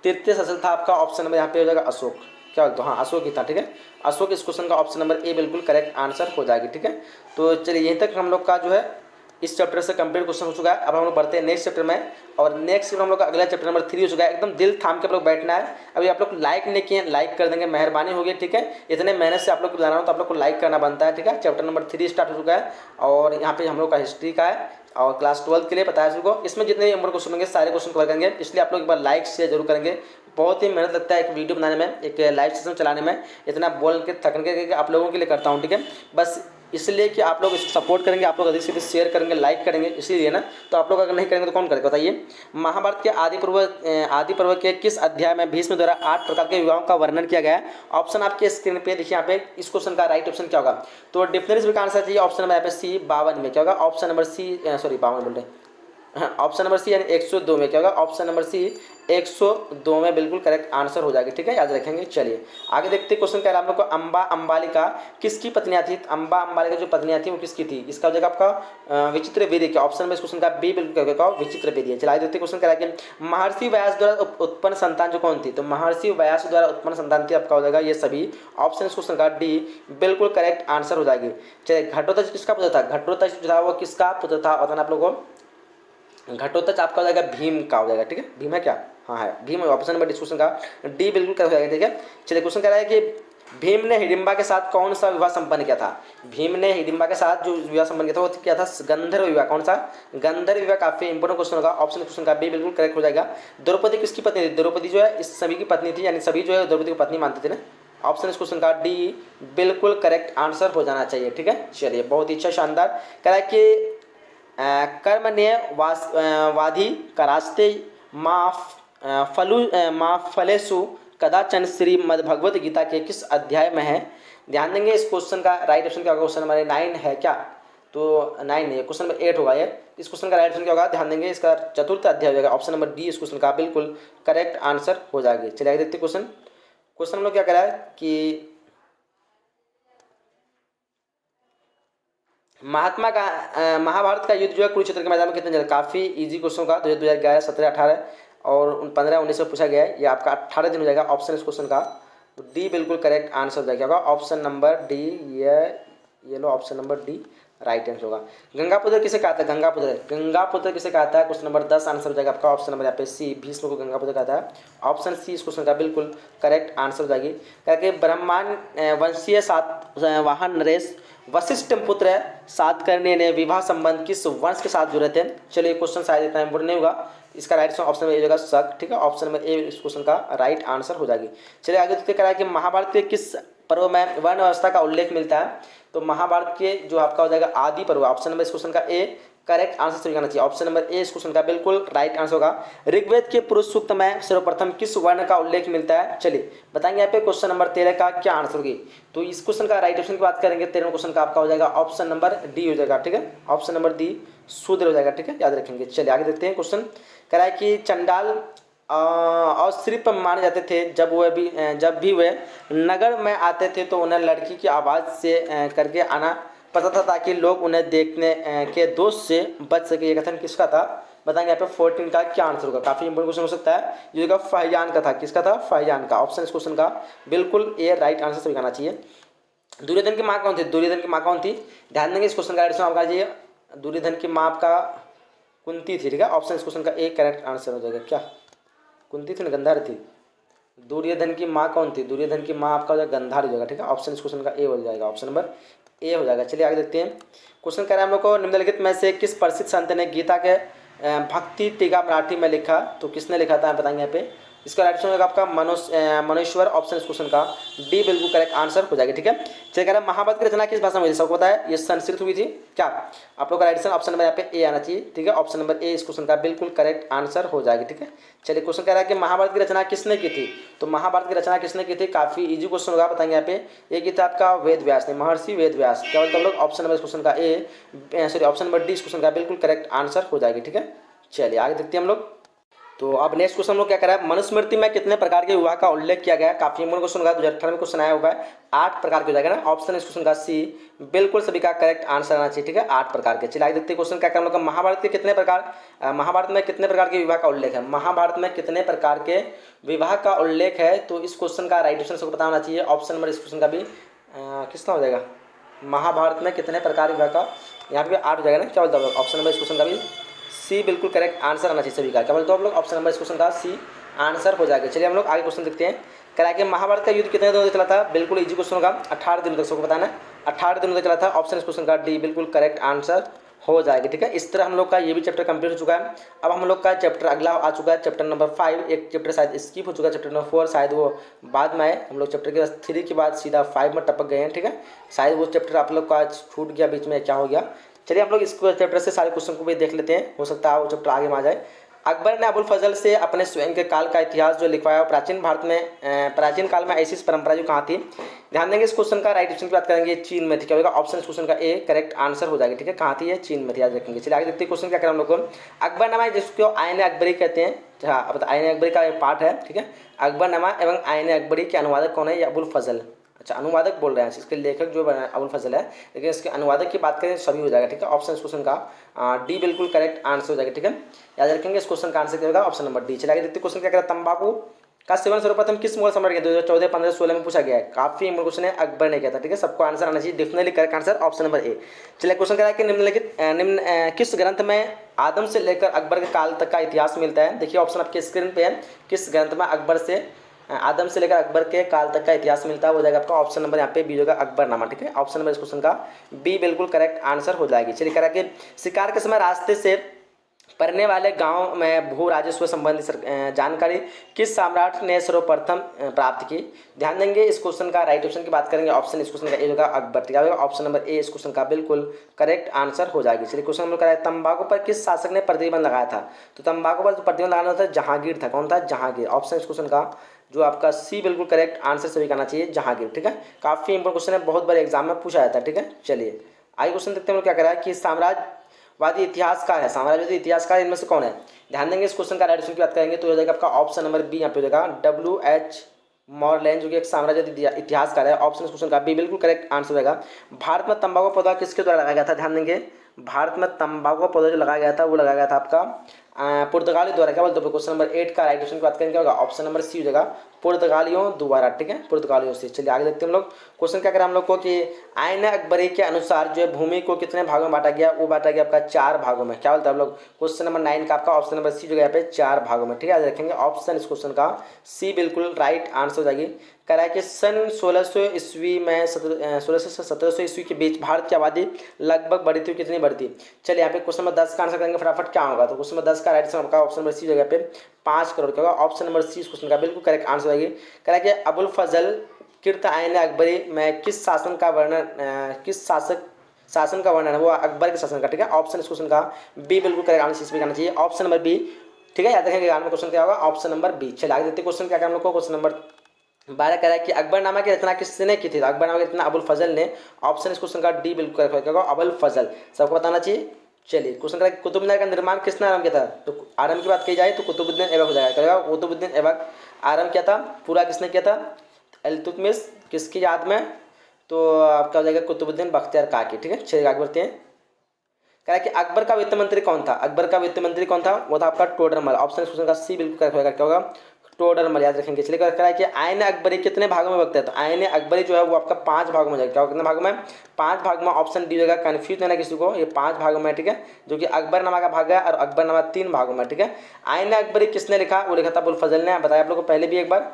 तृतीय शासक था आपका ऑप्शन नंबर यहाँ पे हो जाएगा अशोक। क्या बोलते हो, हाँ अशोक ही था। ठीक है, अशोक इस क्वेश्चन का ऑप्शन नंबर ए बिल्कुल करेक्ट आंसर हो जाएगी। ठीक है, तो चलिए यहीं तक हम लोग का जो है इस चैप्टर से कंप्लीट क्वेश्चन हो चुका है। अब हम लोग बढ़ते हैं नेक्स्ट चैप्टर में, और नेक्स्ट हम लोग का अगला चैप्टर नंबर 3 हो चुका है। एकदम दिल थाम के आप लोग बैठना है। अभी आप लोग लाइक नहीं किए, लाइक कर देंगे, मेहरबानी होगी। ठीक है, इतने मेहनत से आप लोग को बना रहा हूँ तो आप लोग को लाइक करना बनता है। ठीक है, चैप्टर नंबर 3 स्टार्ट हो चुका है, और यहाँ पे हम लोग का हिस्ट्री का है, और क्लास 12 के लिए बताया सबको। इसमें जितने भी इंपोर्टेंट क्वेश्चन होंगे सारे क्वेश्चन कवर करेंगे, इसलिए आप लोग एक बार लाइक शेयर जरूर करेंगे। बहुत ही मेहनत लगता है एक वीडियो बनाने में, एक लाइव सेशन चलाने में, इतना बोल के थकन के आप लोगों के लिए करता हूँ। ठीक है, बस इसलिए कि आप लोग इसको सपोर्ट करेंगे, आप लोग अधिक से अधिक शेयर करेंगे, लाइक करेंगे, इसीलिए ना। तो आप लोग अगर नहीं करेंगे तो कौन करेगा, बताइए। महाभारत के आदि पर्व के किस अध्याय में भीष्म द्वारा 8 प्रकार के विवाहों का वर्णन किया गया है। ऑप्शन आपके स्क्रीन पे देखिए, यहाँ पे इस क्वेश्चन का राइट ऑप्शन क्या होगा। तो डिफरेंस का आंसर चाहिए ऑप्शन नंबर यहाँ पे सी 52 में क्या होगा, ऑप्शन नंबर सी, सॉरी 52 बोल रहे हैं, हाँ ऑप्शन नंबर सी यानी 102 में क्या होगा, ऑप्शन नंबर सी 102 में बिल्कुल करेक्ट आंसर हो जाएगी। ठीक है, याद रखेंगे। चलिए आगे देखते हैं क्वेश्चन क्या है हम लोग को। अम्बा अम्बालिका किसकी पत्नियां थी। अम्बा अम्बालिका जो पत्नियां थी वो किसकी थी। इसका हो जाएगा आपका विचित्र वीर्य क्या, ऑप्शन में इस क्वेश्चन का बी बिल्कुल क्या विचित्र वीर्य। चलिए आगे देखते हैं क्वेश्चन क्या है कि महर्षि व्यास द्वारा उत्पन्न संतान जो कौन थी। तो महर्षि व्यास द्वारा उत्पन्न संतान थी आपका हो जाएगा ये सभी, ऑप्शन इस क्वेश्चन का डी बिल्कुल करेक्ट आंसर हो जाएगी। चलिए घटोत्कच किसका पुत्र था। घटोत्कच जो था वो किसका पुत्र था, बताना आप लोगों को। घटोत्कच आपका हो जाएगा भीम का हो जाएगा। ठीक है, भीम है क्या, हाँ है भीम, ऑप्शन नंबर डिस्कशन का डी बिल्कुल कर हो जाएगा। ठीक है, चलिए क्वेश्चन कह रहा है कि भीम ने हिडिंबा के साथ कौन सा विवाह संपन्न किया था। भीम ने हिडिंबा के साथ जो विवाह संपन्न किया था वो क्या था, गंधर्व विवाह। कौन सा, गंधर्व विवाह। काफी इंपोर्टेंट क्वेश्चन होगा, ऑप्शन क्वेश्चन का बी बिल्कुल करेक्ट हो जाएगा। द्रौपदी किसकी पत्नी थी। द्रौपदी जो है इस सभी की पत्नी थी, यानी सभी जो है द्रौपदी को पत्नी मानते थे ना। ऑप्शन इस क्वेश्चन का डी बिल्कुल करेक्ट आंसर हो जाना चाहिए। ठीक है, चलिए बहुत ही अच्छा शानदार कह रहा है कि कर्मण्य वाधि करास्ते माँ फलेसु कदाचन श्रीमद् भगवत गीता के किस अध्याय में है। ध्यान देंगे इस क्वेश्चन का राइट ऑप्शन क्या होगा, क्वेश्चन नंबर 9 है क्या, तो 9 नहीं है, क्वेश्चन नंबर 8 होगा ये। इस क्वेश्चन का राइट ऑप्शन क्या होगा, ध्यान देंगे इसका चतुर्थ अध्याय होगा, ऑप्शन नंबर डी इस क्वेश्चन का बिल्कुल करेक्ट आंसर हो जाएगी। चलिए आगे देखते हैं क्वेश्चन हम लोग क्या करा है कि महाभारत का युद्ध जो है कुरुक्षेत्र के मैदान में कितने जगह। काफ़ी इजी क्वेश्चन का 2011, 17, 18 और 15, 19 में पूछा गया है। ये आपका 18 दिन हो जाएगा ऑप्शन इस क्वेश्चन का, तो डी बिल्कुल करेक्ट आंसर हो जाएगा, ऑप्शन नंबर डी। ये लो option number D right answer होगा। गंगापुत्र किसे कहा था। गंगापुत्र किसे कहा था, क्वेश्चन नंबर 10 आंसर हो जाएगा आपका, ऑप्शन नंबर यहाँ पे सी, भीष्म को गंगापुत्र कहा था, ऑप्शन सी इस क्वेश्चन का बिल्कुल करेक्ट आंसर हो जाएगी। क्या ब्रह्मांड वंशीय सातवाहन नरेश वशिष्ठ पुत्र सातकर्णी ने विवाह संबंध किस वंश के साथ जुड़े थे। चलिए क्वेश्चन शायद इतना इंपोर्टेंट नहीं होगा, इसका राइट ऑप्शन में जाएगा शक। ठीक है, ऑप्शन नंबर ए इस क्वेश्चन का राइट आंसर हो जाएगी। चलिए आगे देखते हैं कि महाभारत के किस पर्व में वर्ण व्यवस्था का उल्लेख मिलता है। तो महाभारत के जो आपका हो जाएगा आदि पर्व, ऑप्शन नंबर इस क्वेश्चन का ए करेक्ट आंसर सही करना चाहिए, ऑप्शन नंबर ए इस क्वेश्चन का बिल्कुल राइट आंसर होगा। ऋग्वेद के पुरुष सूक्त में सर्वप्रथम किस वर्ण का उल्लेख मिलता है। चलिए बताएंगे यहाँ पे क्वेश्चन नंबर 13 का क्या आंसर होगी। तो इस क्वेश्चन का राइट ऑप्शन की बात करेंगे, 13 क्वेश्चन का आपका हो जाएगा ऑप्शन नंबर डी हो जाएगा। ठीक है, ऑप्शन नंबर डी शूद्र हो जाएगा। ठीक है, याद रखेंगे। चलिए आगे देखते हैं क्वेश्चन कह रहा है कि चंडाल और सिर्फ माने जाते थे जब भी वे नगर में आते थे तो उन्हें लड़की की आवाज़ से करके आना पता था ताकि लोग उन्हें देखने के दोष से बच सके। ये कथन किसका था, बताएंगे यहाँ पे 14 का क्या आंसर होगा। काफी इंपोर्टेंट क्वेश्चन हो सकता है, ये जगह फाहियान का था। किसका था, फाहियान का। ऑप्शन इस क्वेश्चन का बिल्कुल ए राइट आंसर सभी करना चाहिए। दुर्योधन की माँ कौन थी। दुर्योधन की माँ कौन थी, ध्यान देंगे इस क्वेश्चन का राइट आपका चाहिए। दुर्योधन की माँ आपका कुंती थी। ठीक है, ऑप्शन इस क्वेश्चन का ए करेक्ट आंसर हो जाएगा। क्या कुंती थी ना, गंधार थी। दुर्योधन की माँ कौन थी, दुर्योधन की माँ आपका हो जाएगा गंधार हो जाएगा। ठीक है, ऑप्शन इस क्वेश्चन का ए हो जाएगा, ऑप्शन नंबर ए हो जाएगा। चलिए आगे देखते हैं क्वेश्चन कह रहे हैं हम लोग को, निम्नलिखित में से किस प्रसिद्ध संत ने गीता के भक्ति टीका मराठी में लिखा। तो किसने लिखा था बताएंगे यहाँ पे, इसका राइट ऑप्शन होगा आपका मनुष्वर, ऑप्शन इस क्वेश्चन का डी बिल्कुल करेक्ट आंसर हो जाएगा। ठीक है, चलिए कह रहा है महाभारत की रचना किस भाषा में हुई थी, सबको पता है ये संस्कृत हुई थी क्या। आप लोग का राइट ऑप्शन नंबर यहाँ पे ए आना चाहिए। ठीक है, ऑप्शन नंबर ए इस क्वेश्चन का बिल्कुल करेक्ट आंसर हो जाएगी। ठीक है, चलिए क्वेश्चन कह रहा है कि महाभारत की रचना किसने की थी, तो महाभारत की रचना किसने की थी, काफी इजी क्वेश्चन होगा, बताएंगे यहाँ पे। ये की था आपका वेद व्यास ने, महर्षि वेद व्यास। क्या बोलते हैं हम लोग, ऑप्शन नंबर इस क्वेश्चन का ए सॉरी ऑप्शन नंबर डी इस क्वेश्चन का बिल्कुल करेक्ट आंसर हो जाएगी। ठीक है, चलिए आगे देखते हैं हम लोग। तो अब नेक्स्ट क्वेश्चन हम लोग क्या करा है, मनुस्मृति में कितने प्रकार के विवाह का उल्लेख किया गया है, काफी इंपॉर्टेंट क्वेश्चन होगा, 2018 में क्वेश्चन आया हुआ है। 8 प्रकार के हो जाएगा ना, ऑप्शन इस क्वेश्चन का सी बिल्कुल सभी का करेक्ट आंसर आना चाहिए। ठीक है, 8 प्रकार के। चलिए आगे देखते हैं क्वेश्चन क्या कर हम लोग का, महाभारत के कितने प्रकार महाभारत में कितने प्रकार के विवाह का उल्लेख है, महाभारत में कितने प्रकार के विवाह का उल्लेख है। तो इस क्वेश्चन का राइट ऑप्शन सबको पता होना चाहिए। ऑप्शन नंबर इस क्वेश्चन का भी कितना हो जाएगा, महाभारत में कितने प्रकार के विवाह का, यहाँ पे 8 हो जाएगा ना। क्या बोलते हैं ऑप्शन नंबर इस क्वेश्चन का भी सी बिल्कुल करेक्ट आंसर आना चाहिए सभी का। क्या बोलते हो आप लोग, ऑप्शन नंबर इस क्वेश्चन का सी आंसर हो जाएगा। चलिए हम लोग आगे क्वेश्चन देखते हैं। कह कि महाभारत का युद्ध कितने दिनों तक चला था, बिल्कुल इजी क्वेश्चन होगा, 18 दिनों तक सबको बताना है। 18 दिनों तक चला था, ऑप्शन इस क्वेश्चन का डी बिल्कुल करेक्ट आंसर हो जाएगा। ठीक है, इस तरह हम लोग का ये भी चैप्टर कंप्लीट हो चुका है। अब हम लोग का चैप्टर अगला आ चुका है, चैप्टर नंबर 5। एक चैप्टर शायद स्किप हो चुका है, चैप्टर नंबर 4 शायद वो बाद में आए। हम लोग चैप्टर के 3 के बाद सीधा 5 में टपक गए हैं। ठीक है, शायद वो चैप्टर आप लोग का आज छूट गया बीच में, क्या हो गया। चलिए हम लोग इस चैप्टर से सारे क्वेश्चन को भी देख लेते हैं, हो सकता है वो चैप्टर आगे में आ जाए। अकबर ने अबुल फजल से अपने स्वयं के काल का इतिहास जो लिखवाया, प्राचीन भारत में प्राचीन काल में ऐसी परंपरा जो कहाँ थी। ध्यान देंगे इस क्वेश्चन का राइट ऑप्शन की बात करेंगे, चीन में थी। क्या होगा, ऑप्शन इस क्वेश्चन का ए करेक्ट आंसर हो जाएगा। ठीक है, कहाँ थी ये, चीन में थी, याद रखेंगे। चलिए आगे देखते हैं क्वेश्चन क्या करें हम लोग को। अकबरनामा जिसको आयन अकबरी कहते हैं, हाँ अब आयन अकबरी का पार्ट है। ठीक है, अकबरनामा एवं आयन अकबरी के अनुवादक कौन है, ये अबुल फजल। अच्छा, अनुवादक बोल रहे हैं, इसके लेखक जो अबुल फजल है, लेकिन इसके अनुवादक की बात करें सभी हो जाएगा। ठीक है, ऑप्शन इस क्वेश्चन का डी बिल्कुल करेक्ट आंसर हो जाएगा। ठीक है, याद रखेंगे इस क्वेश्चन का आंसर क्या होगा, ऑप्शन नंबर डी। चलिए आगे देखते हैं क्वेश्चन क्या करें, तंबाकू का सेवन सर्वप्रथम किस मुगल सम्राट के 2014, 15, 16 में पूछा गया है। काफी इंपॉर्टेंट क्वेश्चन है, अकबर ने किया था। ठीक है, सबको आंसर आना चाहिए, definitely correct answer option number A. चलिए क्वेश्चन कह रहा है कि निम्नलिखित किस ग्रंथ में आदम से लेकर अकबर के काल तक का इतिहास मिलता है। देखिए ऑप्शन आपके स्क्रीन पे है, किस ग्रंथ में अकबर से आदम से लेकर अकबर के काल तक का इतिहास मिलता है, हो जाएगा आपका ऑप्शन नंबर यहाँ पे बी होगा, अकबरनामा। ठीक है, ऑप्शन नंबर इस क्वेश्चन का बी बिल्कुल करेक्ट आंसर हो जाएगी। चलिए कह रहा है कि शिकार के समय रास्ते से पड़ने वाले गांव में भू राजस्व संबंधी जानकारी किस सम्राट ने सर्वप्रथम प्राप्त की। ध्यान देंगे इस क्वेश्चन का राइट ऑप्शन की बात करेंगे, ऑप्शन इस क्वेश्चन का ए होगा, अकबर। ठीक है, ऑप्शन नंबर ए इस क्वेश्चन का बिल्कुल करेक्ट आंसर हो जाएगी। चलिए क्वेश्चन हम लोग करें, तंबाकू पर किस शासक ने प्रतिबंध लगाया था। तो तंबाकू पर जो प्रतिबंध लगाना था जहांगीर था। कौन था, जहांगीर। ऑप्शन इस क्वेश्चन का जो आपका सी बिल्कुल करेक्ट आंसर सभी करना चाहिए, जहांगीर। ठीक है, काफी इंपॉर्टेंट क्वेश्चन है, बहुत बड़े एग्जाम में पूछा जाता है। ठीक है, चलिए आगे क्वेश्चन देखते हैं हम लोग क्या करा है कि साम्राज्यवादी इतिहासकार है, साम्राज्यवादी इतिहासकार इनमें से कौन है। ध्यान देंगे इस क्वेश्चन का राइट ऑप्शन की बात करेंगे तो हो जाएगा आपका ऑप्शन नंबर बी, यहाँ पे हो जाएगा WH मॉरलैंड, जो कि एक साम्राज्यवादी इतिहासकार है। ऑप्शन इस क्वेश्चन का बी बिल्कुल करेक्ट आंसर होगा। भारत में तंबाकू पौधा किसके द्वारा लगाया गया था। ध्यान देंगे भारत में तंबाकू पौधा जो लगाया गया था वो लगाया गया था आपका पुर्तगाली द्वारा। क्या बोलते हैं, क्वेश्चन नंबर 8 का राइट ऑप्शन की बात करेंगे क्या होगा, ऑप्शन नंबर सी हो जाएगा, पुर्तगालियों द्वारा। ठीक है, पुर्तगालियों से। चलिए आगे देखते हैं हम लोग क्वेश्चन क्या करें हम लोग को कि आयन अकबरी के अनुसार जो है भूमि को कितने भागों में बांटा गया, वो बांटा गया आपका 4 भागों में। क्या बोलते हैं हम लोग, क्वेश्चन नंबर 9 का आपका ऑप्शन नंबर सी जो है यहाँ पे 4 भागों में। ठीक है, याद रखेंगे ऑप्शन इस क्वेश्चन का सी बिल्कुल राइट आंसर हो जाएगी। कह रहा है कि सन 1600 ईस्वी में 1600 से 1700 ईस्वी के बीच भारत की आबादी लगभग बढ़ी थी, कितनी बढ़ी थी। चलिए यहाँ पे क्वेश्चन नंबर 10 का आंसर करेंगे फटाफट, क्या होगा। तो क्वेश्चन नंबर 10 का राइट आंसर आपका ऑप्शन नंबर सी जगह पे 5 करोड़ क्या होगा, ऑप्शन नंबर सी इस क्वेश्चन का बिल्कुल करेक्ट आंसर होगी। कह रहा है कि अबुल फजल कृत आयन अकबरी में किस शासन का वर्णन किस शासन का वर्णन है, वो अकबर के शासन का। ठीक है, ऑप्शन इस क्वेश्चन का बी बिल्कुल करेक्ट आंसर इसमें करना चाहिए, ऑप्शन नंबर बी। ठीक है, याद रखेंगे एग्जाम में क्वेश्चन क्या होगा, ऑप्शन नंबर बी। चलिए आगे देखते क्वेश्चन क्या हम लोग को, क्वेश्चन नंबर 12 कह रहा है कि अकबरनामा की रचना किसने की थी। अकबरनामा की रचना अबुल फजल ने, ऑप्शन इस क्वेश्चन का डी बिल्कुल करेक्ट होगा, अबुल फजल, सबको बताना चाहिए। चलिए क्वेश्चन कह रहा है कुतुब मीनार का निर्माण किसने आरंभ किया था। तो आरंभ की बात की जाए तो कुतुबुद्दीन ऐबक हो जाएगा, कुतुबुद्दीन ऐबक आरंभ किया था। पूरा किसने किया था, इल्तुतमिश, किसकी याद में, तो आपका हो जाएगा कुतुबुद्दीन बख्तियार काकी। ठीक है, चलिए आगे बढ़ते हैं। कह रहा है कि अकबर का वित्त मंत्री कौन था। अकबर का वित्त मंत्री कौन था, वो था आपका टोडरमल। ऑप्शन क्वेश्चन का सी बिल्कुल करेक्ट होगा, क्या होगा, टोडरमल। याद रखेंगे। चलिए कह रहा है कि आयन अकबरी कितने भागों में विभक्त है। तो आयन अकबरी जो है वो आपका 5 भागों में जाएगा। क्या कितने भागों में, 5 भाग में। ऑप्शन डी होगा, कन्फ्यूज नहीं किसी को, ये 5 भागों में। ठीक है, जो कि अकबरनामा का भाग है और अकबरनामा 3 भागों में। ठीक है, आयन अकबरी किसने लिखा, वो लिखा था अबुल फजल ने, बताया आप लोग को पहले भी एक बार।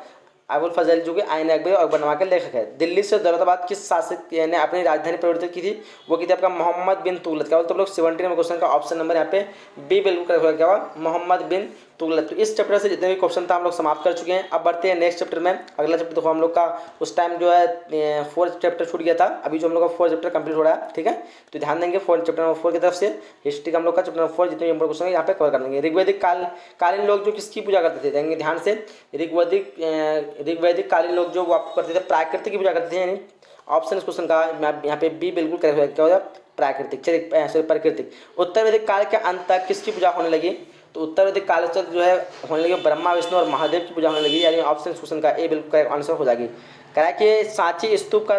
अबुल फजल जो कि आयन अकबरी और अकबरनामा के लेखक है। दिल्ली से दौलताबाद किस शासक ने अपनी राजधानी परिवर्तित की थी, वो की थी आपका मोहम्मद बिन तुगलक। क्या बोलते हैं लोग 17 में क्वेश्चन का ऑप्शन नंबर यहाँ पे बी बिल्कुल करेक्ट होगा, क्या होगा, मोहम्मद बिन तो इस चैप्टर से जितने भी क्वेश्चन था हम लोग समाप्त कर चुके हैं। अब बढ़ते हैं नेक्स्ट चैप्टर में। अगला चैप्टर देखो हम लोग का उस टाइम जो है 4th चैप्टर छूट गया था, अभी जो हम लोग का 4th चैप्टर कंप्लीट हो रहा है, ठीक है। तो ध्यान देंगे 4 चैप्टर नंबर 4 की तरफ से हिस्ट्री का हम लोग का चैप्टर नंबर 4 जितने इंपोर्टेंट क्वेश्चन है यहाँ पे कवर कर लेंगे। ऋग्वैदिक कालीन लोग जो किसकी पूजा करते थे, देंगे ध्यान से। ऋग्वैदिक कालीन लोग जो वो आपको करते थे प्राकृतिक की पूजा करते थे, यानी ऑप्शन इस क्वेश्चन का यहाँ पे बी बिल्कुल करेक्ट होगा। क्या होगा? प्राकृतिक, चलिए सॉरी प्राकृतिक। उत्तर वैदिक काल के अंत तक किसकी पूजा होने लगी? तो उत्तर वैदिक काल तक जो है होने लगी ब्रह्मा विष्णु और महादेव की पूजा होने लगी, यानी ऑप्शन इस क्वेश्चन का ए बिल्कुल करेक्ट आंसर हो जाएगी। कह रहा है कि सांची स्तूप का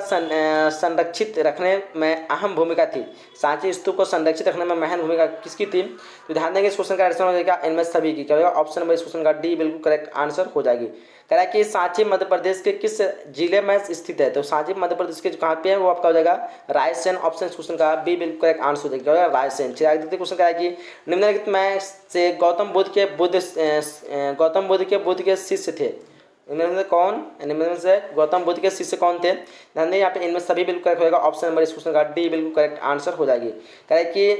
संरक्षित रखने में अहम भूमिका थी। सांची स्तूप को संरक्षित रखने में अहम भूमिका किसकी थी? तो ध्यान देंगे इस क्वेश्चन का आंसर हो जाएगा इनमें सभी की। क्या होगा? ऑप्शन नंबर इस क्वेश्चन का डी बिल्कुल करेक्ट आंसर हो जाएगी। कह रहा है कि सांची मध्य प्रदेश के किस जिले में स्थित है? तो सांची मध्य प्रदेश के कहाँ पे है वो आपका हो जाएगा रायसेन। ऑप्शन इस क्वेश्चन का बी बिल्कुल करेक्ट आंसर हो जाएगा रायसेन। चलिए आगे देखते क्वेश्चन क्या है कि निम्नलिखित में से गौतम बुद्ध के बुद्ध के शिष्य थे। इनमें से कौन? इनमें से गौतम बुद्ध के शिष्य कौन थे? ध्यान दें यहाँ पे इनमें सभी बिल्कुल करेक्ट होगा। ऑप्शन नंबर इस क्वेश्चन का डी बिल्कुल करेक्ट आंसर हो जाएगी। कह रहे कि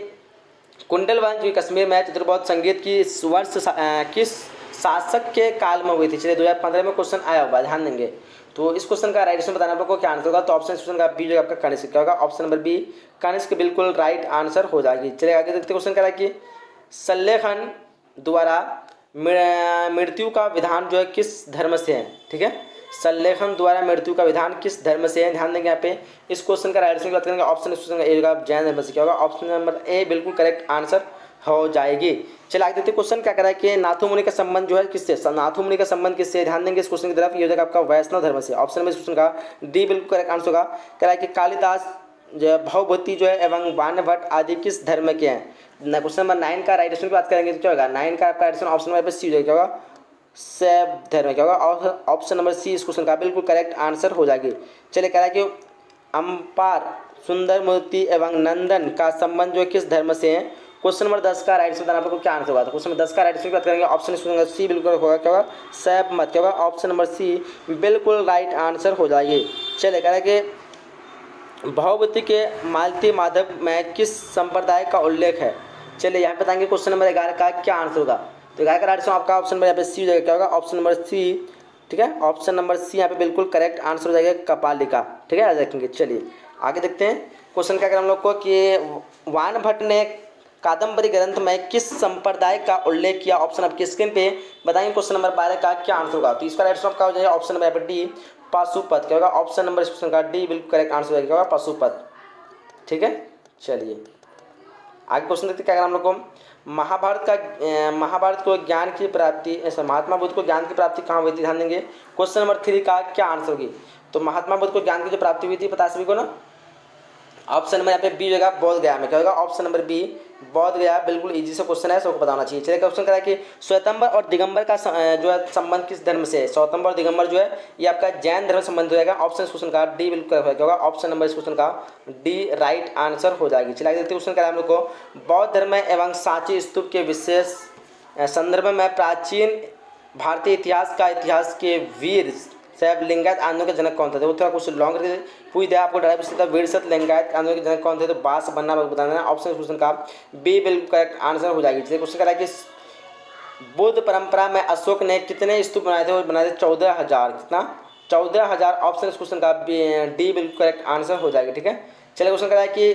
कुंडलवन जो कश्मीर में चतुर्बोध संगीत की वर्ष किस शासक के काल में हुई थी? चलिए 2015 में क्वेश्चन आया होगा, ध्यान देंगे। तो इस क्वेश्चन का राइट आंसर बताना आप लोग को क्या आंसर होगा? तो ऑप्शन क्वेश्चन का बी जो आपका कनिष्क। क्या होगा? ऑप्शन नंबर बी कनिष्क बिल्कुल राइट आंसर हो जाएगी। चलिए आगे देखते क्वेश्चन कह रहा है कि सल्लेखन द्वारा मृत्यु का विधान जो है किस धर्म से है? ठीक है, सल्लेखन द्वारा मृत्यु का विधान किस धर्म से है? ध्यान देंगे यहाँ पे इस क्वेश्चन का राइट आंसर की बात करेंगे। ऑप्शन क्वेश्चन का ए होगा जैन धर्म से। क्या होगा? ऑप्शन नंबर ए बिल्कुल करेक्ट आंसर हो जाएगी। चलिए आगे देखते क्वेश्चन क्या कह रहा है कि नाथू मुनि का संबंध जो है किससे? नाथू मुनि का संबंध किससे? ध्यान देंगे इस क्वेश्चन की तरफ। ये हो जाएगा आपका वैष्णव धर्म से। ऑप्शन नंबर इस क्वेश्चन का डी बिल्कुल करेक्ट आंसर होगा। कह रहा है कि कालिदास जो है भवभूति जो है एवं बाणभट्ट आदि किस धर्म के हैं? क्वेश्चन नंबर 9 का राइट आंसर की बात करेंगे तो क्या होगा? 9 का आपका right answer option number C हो जाएगा। क्या होगा? शैव धर्म। क्या होगा? ऑप्शन नंबर सी इस क्वेश्चन का बिल्कुल करेक्ट आंसर हो जाएगी। चलिए कह रहा है कि अम्पार सुंदर मूर्ति एवं नंदन का संबंध जो है किस धर्म से है? क्वेश्चन नंबर 10 का राइट आंसर बताना आपको क्या आंसर होगा? तो क्वेश्चन नंबर 10 का राइट आंसर की बात करेंगे। ऑप्शन सी बिल्कुल होगा। क्या होगा? शैव मत। क्या होगा? ऑप्शन नंबर सी बिल्कुल राइट आंसर हो जाएगी। चलिए कह रहा है कि भवभूति के मालती माधव में किस संप्रदाय का उल्लेख है? चलिए यहाँ बताएंगे क्वेश्चन नंबर 11 का क्या आंसर होगा? तो 11 का राइट आंसर आपका ऑप्शन नंबर यहाँ पे सी हो जाएगा। क्या होगा? Option number C. ठीक है, ऑप्शन नंबर सी यहाँ पे बिल्कुल करेक्ट आंसर हो जाएगा कपालिका। ठीक है, याद रखेंगे। चलिए आगे देखते हैं क्वेश्चन क्या करें हम लोग को कि वानभट्ट ने कादम्बरी ग्रंथ में किस संप्रदाय का उल्लेख किया? ऑप्शन आपके स्क्रीन पे बताएंगे। क्वेश्चन नंबर 12 का क्या आंसर होगा? तो इसका राइट आंसर आपका हो जाएगा ऑप्शन नंबर यहाँ पे डी पाशुपत। क्या होगा? ऑप्शन नंबर इस क्वेश्चन का डी बिल्कुल करेक्ट आंसर हो जाएगा पाशुपत। ठीक है, चलिए आगे क्वेश्चन देखते क्या करें हम लोग को। महाभारत को ज्ञान की प्राप्ति ऐसा महात्मा बुद्ध को ज्ञान की प्राप्ति कहाँ हुई थी? ध्यान देंगे क्वेश्चन नंबर 3 का क्या आंसर होगी? तो महात्मा बुद्ध को ज्ञान की जो प्राप्ति हुई थी पता सभी को ना? ऑप्शन नंबर यहाँ पे बी होगा बोध गया में। क्या होगा? ऑप्शन नंबर बी बोध गया। बिल्कुल इजी से क्वेश्चन है, सबको बताना चाहिए। चलिए क्वेश्चन करा है कि श्वेतंबर और दिगंबर का जो है संबंध किस धर्म से है? श्वेतंबर और दिगंबर जो है ये आपका जैन धर्म संबंध हो जाएगा। ऑप्शन क्वेश्चन का डी बिल्कुल क्या होगा? ऑप्शन नंबर इस क्वेश्चन का डी राइट आंसर हो जाएगी। चलिए देखते क्वेश्चन करा हम लोग को बौद्ध धर्म एवं सांची स्तूप के विशेष संदर्भ में प्राचीन भारतीय इतिहास के वीर शैव लिंगायत आंदोलन के जनक कौन थे? तो थोड़ा कुछ लॉन्ग पूछ दिया आपको ड्राइव से वीर शैव लिंगायत आंदोलन के जनक कौन थे? तो बास बनना बताना है। ऑप्शन क्वेश्चन का बी बिल्कुल करेक्ट आंसर हो जाएगी। चलिए क्वेश्चन करा कि बुद्ध परंपरा में अशोक ने कितने स्तूप बनाए थे? वो बनाए थे 14,000। कितना? 14,000। ऑप्शन क्वेश्चन का डी बिल्कुल करेक्ट आंसर हो जाएगी। ठीक है, चलिए क्वेश्चन करा कि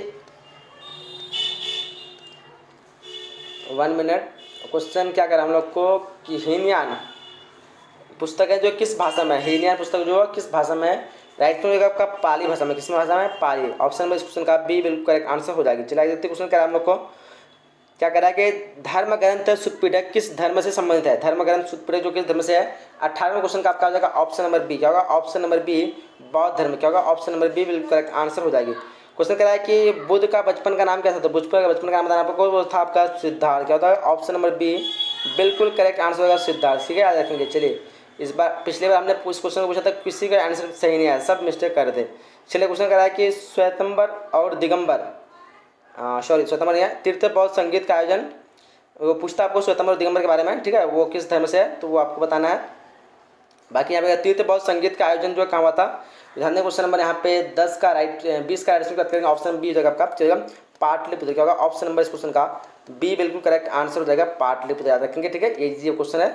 1 मिनट क्वेश्चन क्या करा हम लोग को कि हीनयान पुस्तक है जो किस भाषा में है? हीनयान पुस्तक जो है किस भाषा में है? राइट होगा आपका पाली भाषा में। किस भाषा में? पाली। ऑप्शन में इस क्वेश्चन का बी बिल्कुल करेक्ट आंसर हो जाएगी। चलिए देखते क्वेश्चन क्या हम लोग को क्या कह रहा है कि धर्म ग्रंथ सुत्पिटक किस धर्म से संबंधित है? धर्म ग्रंथ सुत्पिटक जो किस धर्म से है? 18वें क्वेश्चन का आपका हो जाएगा ऑप्शन नंबर बी। क्या होगा? ऑप्शन नंबर बी बौद्ध धर्म। क्या होगा? ऑप्शन नंबर बी बिल्कुल करेक्ट आंसर हो जाएगी। क्वेश्चन कह रहा है कि बुद्ध का बचपन का नाम क्या था? तो बुद्ध का बचपन का नाम बताना आपको वो था आपका सिद्धार्थ। क्या होता है? ऑप्शन नंबर बी बिल्कुल करेक्ट आंसर होगा सिद्धार्थ। ठीक है, याद रखेंगे। चलिए इस बार पिछले बार हमने इस क्वेश्चन को पूछा था, किसी का आंसर सही नहीं आया, सब मिस्टेक कर थे। चलिए क्वेश्चन कह रहा है कि श्वेतंबर और दिगंबर श्वेतंबर नहीं है तीर्थ बौद्ध संगीत का आयोजन वो पूछता आपको श्वेतंबर और दिगंबर के बारे में। ठीक है, वो किस धर्म से है? तो वो आपको बताना है। बाकी यहाँ पे तीर्थ बौद्ध संगीत का आयोजन जो है कहाँ हुआ था। ध्यान दें क्वेश्चन नंबर यहाँ पे 10 का राइट 20 का राइट बात करेंगे, ऑप्शन बी हो जाएगा आपका, चलेगा पाटलिपुत्र। क्या होगा ऑप्शन नंबर इस क्वेश्चन का बी बिल्कुल करेक्ट आंसर हो जाएगा, पाटलिपुत्र याद रखेंगे। ठीक है, इजी क्वेश्चन है।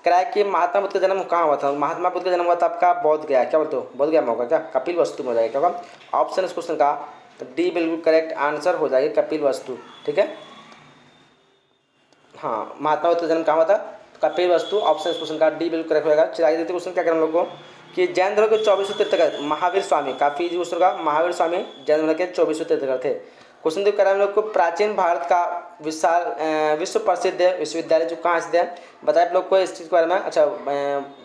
कह रहा है कि महात्मा बुद्ध का जन्म कहाँ हुआ था। महात्मा बुद्ध का जन्म हुआ था आपका बोध गया, क्या बोलते हो बोध गया में होगा क्या, कपिल वस्तु में हो जाएगा। क्या होगा ऑप्शन इस क्वेश्चन का डी बिल्कुल करेक्ट आंसर हो जाएगा, कपिल वस्तु। ठीक है, हाँ महात्मा बुद्ध का जन्म कहाँ हुआ था, कपिल वस्तु, ऑप्शन इस क्वेश्चन का डी बिल्कुल करेक्ट होगा। चलिए देते क्वेश्चन क्या करें हम लोग को कि जैन धर्म के 24 तीर्थकर महावीर स्वामी, काफी इजी क्वेश्चन का, महावीर स्वामी जैन धर्म के 24 तीर्थकर थे। क्वेश्चन देख कर हम लोग को प्राचीन भारत का विशाल विश्व प्रसिद्ध विश्वविद्यालय जो कहाँ स्थित है, बताए आप लोग को इस चीज़ के बारे में। अच्छा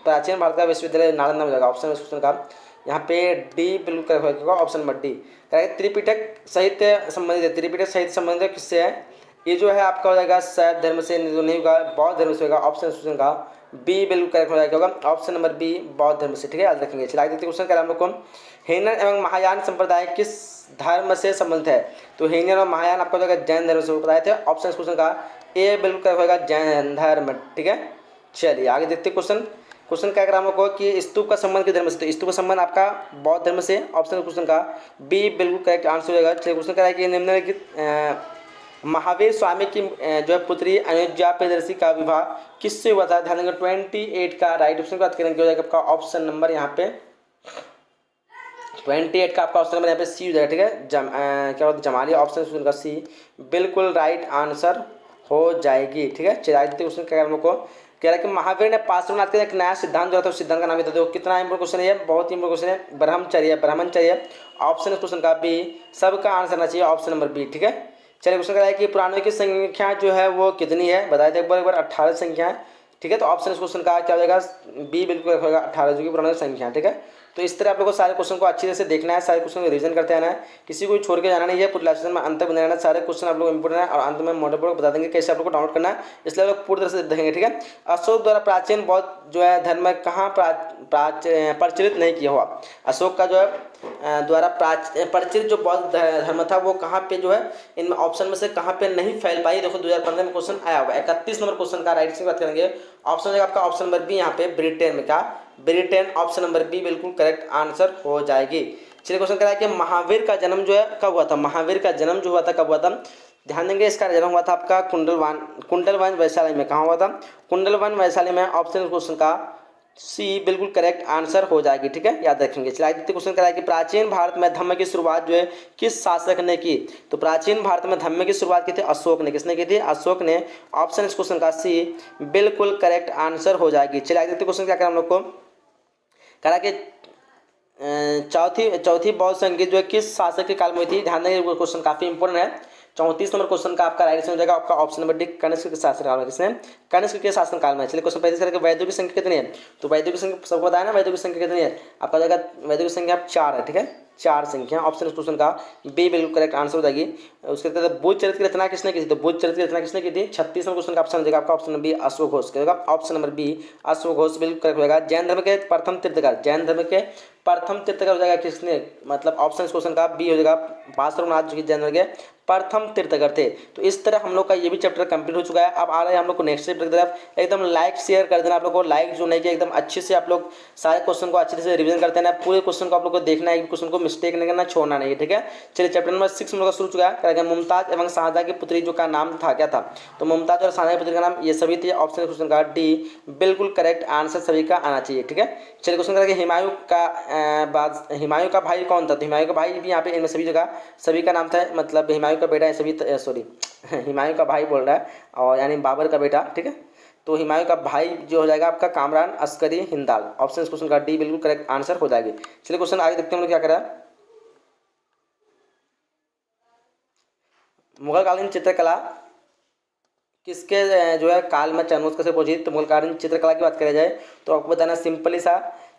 प्राचीन भारत का विश्वविद्यालय नालंदा में जाएगा, ऑप्शन इस क्वेश्चन का यहाँ पे डी बिल्कुल करेक्ट होगा, ऑप्शन नंबर डी। त्रिपिटक साहित्य संबंधित है, त्रिपिटक साहित्य संबंधित किससे है, ये जो है आपका हो जाएगा शैव धर्म से नहीं होगा, बौद्ध धर्म से होगा, ऑप्शन क्वेश्चन का बी बिल्कुल करेक्ट हो जाएगा, ऑप्शन नंबर बी बौद्ध धर्म से। ठीक है, याद रखेंगे। चलिए देखते क्वेश्चन क्या हम लोग को, हेनन एवं महायान संप्रदाय किस धर्म से संबंधित है। तो हेनन और महायान आपको हो जाएगा जैन धर्म से बताए थे, ऑप्शन क्वेश्चन का ए बिल्कुल करेक्ट होगा जैन धर्म। ठीक है, चलिए आगे देखते क्वेश्चन। क्वेश्चन क्या करा हम लोग को कि स्तूप का संबंध किस धर्म से, तो स्तूप का संबंध आपका बौद्ध धर्म से, ऑप्शन क्वेश्चन का बी बिल्कुल करेक्ट आंसर हो जाएगा। चलिए क्वेश्चन क्या है कि निम्नलिखित महावीर स्वामी की जो है पुत्री अनुजा प्रियदर्शी का विवाह किससे हुआ था। ध्यान देंगे 28 का राइट ऑप्शन की बात करेंगे हो जाएगा आपका ऑप्शन नंबर यहाँ पे 28 का आपका ऑप्शन नंबर यहाँ पे सी हो जाएगा। ठीक है, क्या होता है जमाली, ऑप्शन का सी बिल्कुल राइट आंसर हो जाएगी। ठीक है, चलिए क्वेश्चन क्या हम लोग को कह रहा है कि महावीर ने पार्श्वनाथ का एक नया सिद्धांत जो था उस सिद्धांत का नाम बता दो। कितना इंपोर्टेंट क्वेश्चन है, बहुत ही इंपोर्टेंट क्वेश्चन है, ब्रह्मचर्य, ब्रह्मचर्य, ऑप्शन क्वेश्चन का बी, सबका आंसर आना चाहिए ऑप्शन नंबर बी। ठीक है, चलिए क्वेश्चन क्या है कि पुराणों की संख्या जो है वो कितनी है, बताए थे एक बार 18 संख्या है। ठीक है, तो ऑप्शन क्वेश्चन का क्या हो जाएगा बी बिल्कुल होगा 18 जो कि पुराणों की संख्या। ठीक है, तो इस तरह आप लोगों को सारे क्वेश्चन को अच्छी तरह से देखना है, सारे क्वेश्चन को रिवीजन करते आना है, किसी को छोड़ के जाना नहीं है, पूरे लेसन में अंत तक बने रहना। सारे क्वेश्चन आप लोग इंपोर्टेंट है और अंत में मोटे बता देंगे कैसे आप लोग को डाउनलोड करना है, इसलिए आप लोग पूरी तरह से देखेंगे। ठीक है, अशोक द्वारा प्राचीन बौद्ध जो है धर्म में कहाँ प्रचलित नहीं किया हुआ। अशोक का जो है द्वारा प्रचलित जो बौद्ध धर्म था वो कहाँ पे जो है इन ऑप्शन में से कहाँ पे नहीं फैल पाई। देखो 2015 में क्वेश्चन आया हुआ 31 नंबर क्वेश्चन का राइट से बात करेंगे, ऑप्शन आपका ऑप्शन नंबर बी यहाँ पे ब्रिटेन में, क्या ब्रिटेन, ऑप्शन नंबर बी बिल्कुल करेक्ट आंसर हो जाएगी। चलिए क्वेश्चन कह रहा है कि महावीर का जन्म जो है कब हुआ था। महावीर का जन्म जो हुआ था कब हुआ था, ध्यान देंगे इसका जन्म हुआ था आपका कुंडलवन वैशाली में। कहाँ हुआ था, कुंडलवन वैशाली में, ऑप्शन क्वेश्चन का सी बिल्कुल करेक्ट आंसर हो जाएगी। ठीक है, याद रखेंगे। चलिए आगे क्वेश्चन करा है कि प्राचीन भारत में धम्म की शुरुआत जो है किस शासक ने की। तो प्राचीन भारत में धम्म की शुरुआत की थी अशोक ने, किसने की थी, अशोक ने, ऑप्शन इस क्वेश्चन का सी बिल्कुल करेक्ट आंसर हो जाएगी। चलिए आगे क्वेश्चन क्या करें हम लोग को, करा कि चौथी बौद्ध संगीत जो है किस शासक के काल में हुई थी। ध्यान देंगे क्वेश्चन काफी इंपॉर्टेंट है। 34 नंबर क्वेश्चन का आपका राइट हो जाएगा आपका ऑप्शन नंबर डी, कनिष्क के शासन काल में। किसने, कनिष्क के शासन काल में। चलिए क्वेश्चन 35 करके वैद्यों की संख्या कितनी है। तो वैद्यों की संख्या सबको बताया ना, वैद्यों की संख्या कितनी है आपका जाएगा, वैद्यों की संख्या 4 है। ठीक है, 4 संख्या, ऑप्शन क्वेश्चन का बी बिल्कुल करेक्ट आंसर हो जाएगी। उसके बाद बुद्ध चरित्र की रचना किसने की थी। तो बुद्ध चरित्र की रचना किसने की थी। 36 नंबर क्वेश्चन का ऑप्शन हो जाएगा आपका ऑप्शन नंबर बी अश्वघोष, क्या होगा ऑप्शन नंबर बी अश्वघोष बिल्कुल करेक्ट होगा। जैन धर्म के प्रथम तीर्थकर, जैन धर्म के प्रथम तीर्थकर हो जाएगा किसने, मतलब ऑप्शन क्वेश्चन का बी हो जाएगा बासुरनाथ जो कि जैन धर्म के प्रथम तीर्थकर थे। तो इस तरह हम लोग का ये भी चैप्टर कंप्लीट हो चुका है। अब आ रहे हैं हम लोग को नेक्स्ट चैप्टर की तरफ। एकदम लाइक शेयर कर देना आप लोग को, लाइक जो नहीं किया एकदम अच्छे से आप लोग सारे क्वेश्चन को अच्छे से रिवीजन करते हैं, पूरे क्वेश्चन को आप लोग को देखना है, क्वेश्चन को मिस्टेक नहीं करना, छोड़ना नहीं है। ठीक है, चलिए चैप्टर नंबर 6 हम लोग का शुरू चुका है। मुमताज एवं शाहजहां की पुत्री जो का नाम था क्या था। तो मुमताज और शाहजहां की पुत्री का नाम ये सभी थी, ऑप्शन क्वेश्चन का डी बिल्कुल करेक्ट आंसर सभी का आना चाहिए। ठीक है, चलिए क्वेश्चन करेंगे हिमायू का भाई कौन था। तो हिमायू का भाई भी यहाँ पे इनमें सभी जगह सभी का नाम था, मतलब हिमायू का बेटा है सभी, सॉरी हिमायू का भाई बोल रहा है और यानी बाबर का बेटा। ठीक है, तो हिमायू का भाई जो हो जाएगा आपका कामरान अस्करी हिंदाल, ऑप्शन क्वेश्चन का डी बिल्कुल करेक्ट आंसर हो जाएगी। चलिए क्वेश्चन आगे देखते हैं हम लोग क्या करा है। मुगल कालीन चित्रकला किसके जो है काल में चरणोत्कर्ष से पहुंची। तो मुगल कालीन चित्रकला की बात करी जाए तो आपको बताना सिंपली सा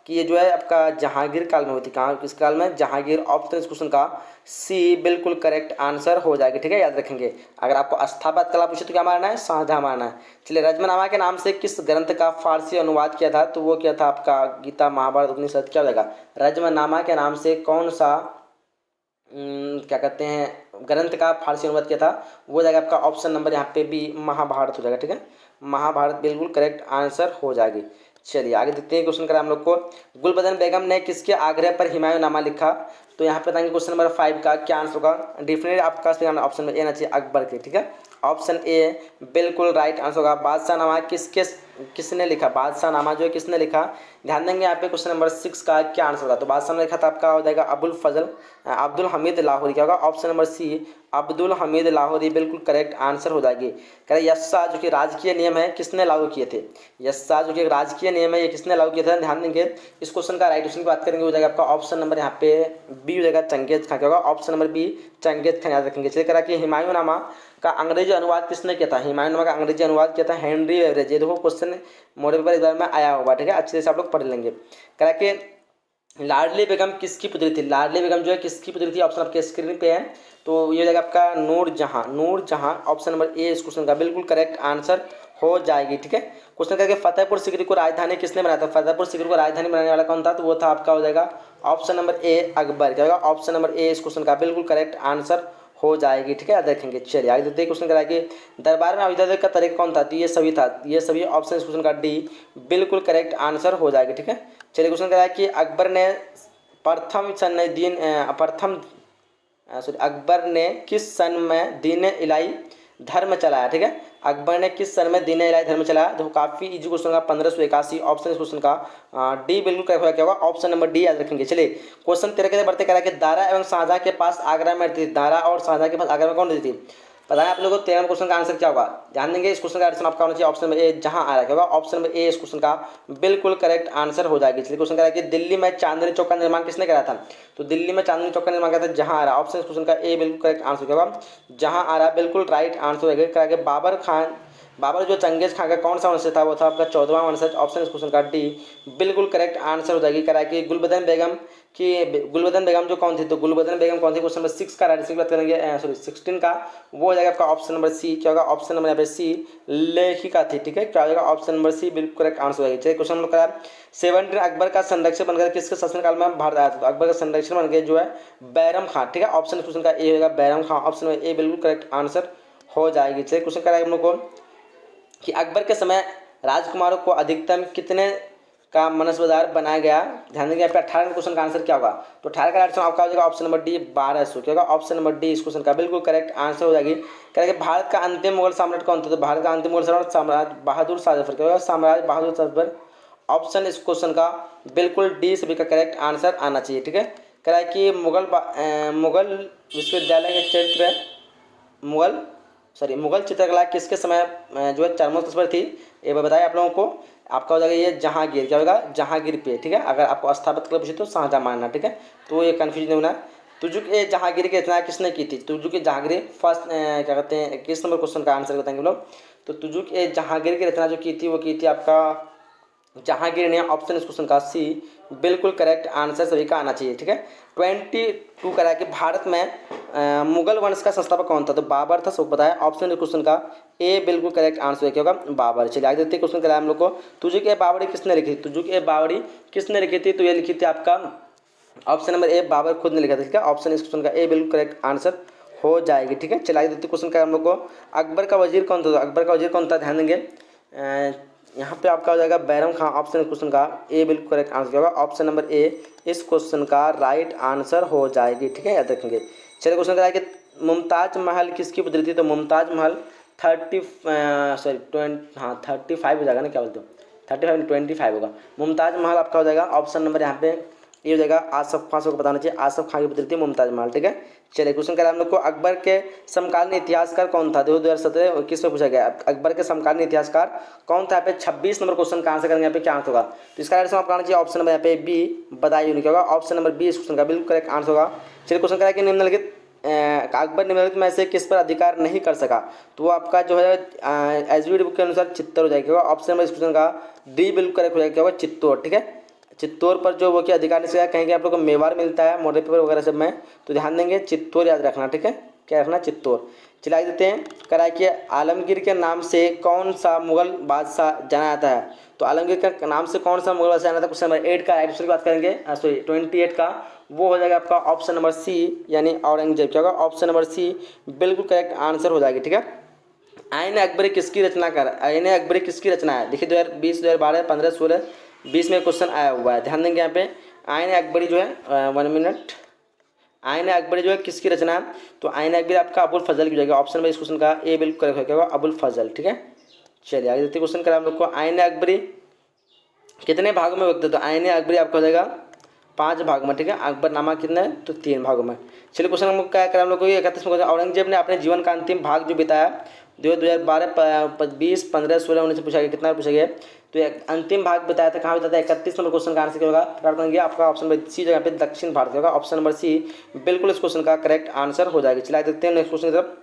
कि ये जो है आपका जहांगीर काल में होती। कहाँ, किस काल में, जहांगीर, ऑप्शन इस क्वेश्चन का सी बिल्कुल करेक्ट आंसर हो जाएगी। ठीक है, याद रखेंगे। अगर आपको स्थापत्य कला पूछे तो क्या मारना है, शाहजहां मारना है। चलिए रजमनामा के नाम से किस ग्रंथ का फारसी अनुवाद किया था। तो वो क्या था आपका गीता, महाभारत, उपनिषद, क्या हो जाएगा। रजमनामा के नाम से कौन सा क्या कहते हैं ग्रंथ का फारसी अनुवाद किया था, वो जाएगा आपका ऑप्शन नंबर यहाँ पे भी महाभारत हो जाएगा। ठीक है, महाभारत बिल्कुल करेक्ट आंसर हो जाएगी। चलिए आगे देखते हैं क्वेश्चन करा हम लोग को। गुलबदन बेगम ने किसके आग्रह पर हुमायूंनामा लिखा? तो यहाँ पे बताएंगे क्वेश्चन नंबर 5 का क्या आंसर होगा। डेफिनेटली आपका ऑप्शन में ए आना चाहिए, अकबर के। ठीक है, ऑप्शन ए बिल्कुल राइट आंसर होगा। बादशाहनामा किसने लिखा? बादशाहनामा जो है किसने लिखा? ध्यान देंगे यहाँ पे क्वेश्चन नंबर 6 का क्या आंसर होगा। तो बादशाह ने लिखा था आपका हो जाएगा अब्दुल हमीद लाहौरी। क्या होगा? Option number C Abdul Hamid Lahori बिल्कुल करेक्ट आंसर हो जाएगी। कह रहे यस्सा जो कि राजकीय नियम है किसने लागू किए थे? यस्सा जो कि राजकीय नियम है ये किसने लागू किए थे? ध्यान देंगे इस क्वेश्चन का राइट ऑप्शन की बात करेंगे हो जाएगा आपका ऑप्शन नंबर यहाँ पे बी हो जाएगा, चंगेज खान। क्या होगा? Option number B Genghis Khan, याद रखेंगे। चलिए करा कि हुमायूंनामा का अंग्रेजी अनुवाद किसने किया था? हुमायूंनामा का अंग्रेजी अनुवाद किया था हेनरी बेवरेज। ये देखो क्वेश्चन मॉडल पेपर एग्जाम में आया होगा। ठीक है, अच्छे से आप लोग पढ़ लेंगे। करा कि लाडली बेगम किसकी पुत्री थी? लाडली बेगम जो है किसकी पुत्री थी? ऑप्शन आपके स्क्रीन पे है। तो ये हो जाएगा आपका नूरजहां। ऑप्शन नंबर ए इस क्वेश्चन का बिल्कुल करेक्ट आंसर हो जाएगी। ठीक है, क्वेश्चन करके फतेहपुर सीकरी को राजधानी किसने बनाया था? फतेहपुर सीकरी को राजधानी बनाने वाला कौन था? तो वो था आपका हो जाएगा ऑप्शन नंबर ए अकबर। क्या होगा? ऑप्शन नंबर ए इस क्वेश्चन का बिल्कुल करेक्ट आंसर हो जाएगी। ठीक है, याद रखेंगे। चलिए आगे देखते हैं क्वेश्चन कराएंगे दरबार में अभिवादन का तरीका कौन था? तो ये सभी था, ये सभी ऑप्शन इस क्वेश्चन का डी बिल्कुल करेक्ट आंसर हो जाएगी। ठीक है, चलिए क्वेश्चन कराया कि अकबर ने अकबर ने किस सन में दीन इलाही धर्म चलाया? ठीक है, अकबर ने किस सन में दीन इलाही धर्म चलाया? तो काफ़ी इजी क्वेश्चन का 1581 ऑप्शन इस क्वेश्चन का डी बिल्कुल करेक्ट होगा। क्या होगा? ऑप्शन नंबर डी याद रखेंगे। चलिए क्वेश्चन 13 के बढ़ते करा कि दारा एवं शाहजहां के पास आगरा में रहती थी। दारा और शाहजहां के पास आगरा में कौन रहती थी? पता है आप लोगों को 13 क्वेश्चन का आंसर क्या होगा? ध्यान देंगे इस क्वेश्चन का आंसर आपका होना चाहिए ऑप्शन नंबर ए जहां आ रहा है। क्या होगा? ऑप्शन नंबर ए इस क्वेश्चन का बिल्कुल करेक्ट आंसर हो जाएगी। इसलिए क्वेश्चन करा कि दिल्ली में चांदनी चौक का निर्माण किसने करा था? तो दिल्ली में चांदनी चौक का निर्माण करा था जहां आ रहा है। ऑप्शन इस क्वेश्चन का ए बिल्कुल करेक्ट आंसर क्या होगा? जहां आ रहा है बिल्कुल राइट आंसर होगा। करा कि बाबर जो चंगेज खान का कौन सा वंशज था? वो था आपका 14वां वंशज। ऑप्शन इस क्वेश्चन का डी बिल्कुल करेक्ट आंसर हो जाएगी। करा कि गुलबदन बेगम जो कौन थी? तो गुलबदन बेगम कौन थी? क्वेश्चन नंबर 6 का राइट बात करेंगे 16 का वो हो जाएगा आपका ऑप्शन नंबर सी। क्या होगा? ऑप्शन नंबर यहाँ पे सी लेखिका थी। ठीक है, क्या हो जाएगा? ऑप्शन नंबर सी बिल्कुल करेक्ट आंसर हो जाएगी। चलिए क्वेश्चन नंबर करा 17 अकबर का संरक्षक बनकर किसके शासनकाल में भारत आया था? तो अकबर का संरक्षक बनकर जो है बैरम खान। ठीक है, ऑप्शन क्वेश्चन का ए होगा Bairam Khan. Option number A बिल्कुल करेक्ट आंसर हो जाएगी। चलिए क्वेश्चन करा हम लोग को कि अकबर के समय राजकुमारों को अधिकतम कितने का मनसबदार बनाया गया? ध्यान देंगे यहाँ पे 18 क्वेश्चन का आंसर क्या होगा? तो 18 का आंसर आपका हो जाएगा ऑप्शन नंबर डी 1200। क्या होगा? ऑप्शन नंबर डी इस क्वेश्चन का बिल्कुल करेक्ट आंसर हो जाएगी। कह भारत का अंतिम मुगल सम्राट कौन था? तो भारत का अंतिम मुगल सम्राट बहादुर शाह जफर। क्या होगा? सम्राट बहादुर शाह जफर। ऑप्शन इस क्वेश्चन का बिल्कुल डी सभी का करेक्ट आंसर आना चाहिए। ठीक है, कह रहा है कि मुगल विश्वविद्यालय के चरित्र मुगल चित्रकला किसके समय जो है चरमोत्कर्ष पर थी? ये बताया आप लोगों को। आपका हो जाएगा ये जहांगीर। क्या होगा? जहांगीर पे। ठीक है, अगर आपको स्थापित कर पूछे तो शाहजहां मानना। ठीक है, तो ये कन्फ्यूज नहीं होना। तुजुक ए जहांगीर की रचना किसने की थी? तुजुक ए जहांगीर फर्स्ट क्या कहते हैं 21 नंबर क्वेश्चन का आंसर बताएंगे लोग। तो तुजुक ए जहांगीर की रचना जो की थी वो की थी आपका जहांगीर ने। ऑप्शन इस क्वेश्चन का सी बिल्कुल करेक्ट आंसर सभी का आना चाहिए। ठीक है, 22 करा कि भारत में मुगल वंश का संस्थापक कौन था? तो बाबर था, सब बताया। ऑप्शन इस क्वेश्चन का ए बिल्कुल करेक्ट आंसर क्या होगा? बाबर। चलिए आगे देखते हैं क्वेश्चन कराया हम लोग को। तुजुक ए बावड़ी किसने लिखी थी? तुजुक ए बावड़ी किसने लिखी थी? तो ये लिखी थी आपका ऑप्शन नंबर ए बाबर खुद ने लिखा था। ठीक है, ऑप्शन इस क्वेश्चन का ए बिल्कुल करेक्ट आंसर हो जाएगी। ठीक है, चलिए आगे देखते क्वेश्चन का हम लोग को। अकबर का वजीर कौन था? अकबर का वजीर कौन था? ध्यान देंगे यहाँ पे आपका हो जाएगा बैरम खान। ऑप्शन क्वेश्चन का ए बिल्कुल करेक्ट आंसर होगा। ऑप्शन नंबर ए इस क्वेश्चन का राइट आंसर हो जाएगी। ठीक है, याद रखेंगे। चलिए क्वेश्चन कराया कि मुमताज महल किसकी पुत्री थी? तो मुमताज महल 35 हो जाएगा ना, क्या बोलते हो 35 25 होगा। मुमताज महल आपका हो जाएगा ऑप्शन नंबर यहाँ पे ये हो जाएगा आसफ खान को बताना चाहिए। आसफ खान की पुत्री थी मुमताज महल। ठीक है, चलिए क्वेश्चन करें हम लोग को अकबर के समकालीन इतिहासकार कौन था? 2017-21 में पूछा गया अकबर के समकालीन इतिहासकार कौन था? यहाँ पे 26 नंबर क्वेश्चन का आंसर करेंगे। यहाँ पे क्या आंसर होगा? तो इसका आंसर आपका आना चाहिए ऑप्शन नंबर यहाँ पे बी बदायूं। क्या होगा? ऑप्शन नंबर बी इस क्वेश्चन का बिल्कुल करेक्ट आंसर होगा। चलिए क्वेश्चन करें कि निम्नलिखित अकबर निम्नलिखित में से किस पर अधिकार नहीं कर सका? तो वो आपका जो है एसवीडी बुक के अनुसार चित्तौड़ हो जाएगा। ऑप्शन नंबर इस क्वेश्चन का डी बिल्कुल करेक्ट हो जाएगा। क्या होगा? चित्तौड़। ठीक है, चित्तौड़ पर जो वो कि अधिकार नहीं सका, कहीं आप लोग को मेवाड़ मिलता है मॉडल पेपर वगैरह सब में, तो ध्यान देंगे चित्तौड़ याद रखना। ठीक है, क्या रखना? चित्तौड़। चला देते हैं कराए कि आलमगीर के नाम से कौन सा मुगल बादशाह जाना जाता है? तो आलमगीर के नाम से कौन सा मुगल बादशाह जाना था? क्वेश्चन नंबर 8 का राइट आंसर की बात करेंगे 28 का वो हो जाएगा आपका ऑप्शन नंबर सी यानी औरंगजेब। क्या होगा? ऑप्शन नंबर सी बिल्कुल करेक्ट आंसर हो जाएगी। ठीक है, आईन अकबरी किसकी रचना कर आईन अकबरी किसकी रचना है? देखिए 2020, 2012, 15, 16, 20 में क्वेश्चन आया हुआ है, ध्यान देंगे यहाँ पे। आईन अकबरी जो है 1 मिनट, आईन अकबरी जो है किसकी रचना है? तो आईन अकबरी आपका अबुल फजल की जाएगा। ऑप्शन में इस क्वेश्चन का ए बिल्कुल करेक्ट होगा, अबुल फजल। ठीक है, चलिए आगे देखते क्वेश्चन करें हम लोग को। आईन अकबरी कितने भागों में विभक्त है? तो आईन अकबरी आपका हो जाएगा 5 भागों में। ठीक है, अकबरनामा कितने? तो 3 भागों में। चलिए क्वेश्चन हम लोग क्या करें हम लोग को, 31 में औरंगजेब ने अपने जीवन का अंतिम भाग जो बिताया 2012, 20, 15, 16, 19 से पूछा गया, कितना पूछा गया? तो एक अंतिम भाग बताया था, कहाँ बताया था? 31 नंबर क्वेश्चन का आंसर क्या होगा? प्राप्त करेंगे आपका ऑप्शन नंबर सी जगह पे दक्षिण भारत होगा। ऑप्शन नंबर सी बिल्कुल इस क्वेश्चन का करेक्ट आंसर हो जाएगा। चलिए देखते हैं नेक्स्ट क्वेश्चन की तरफ।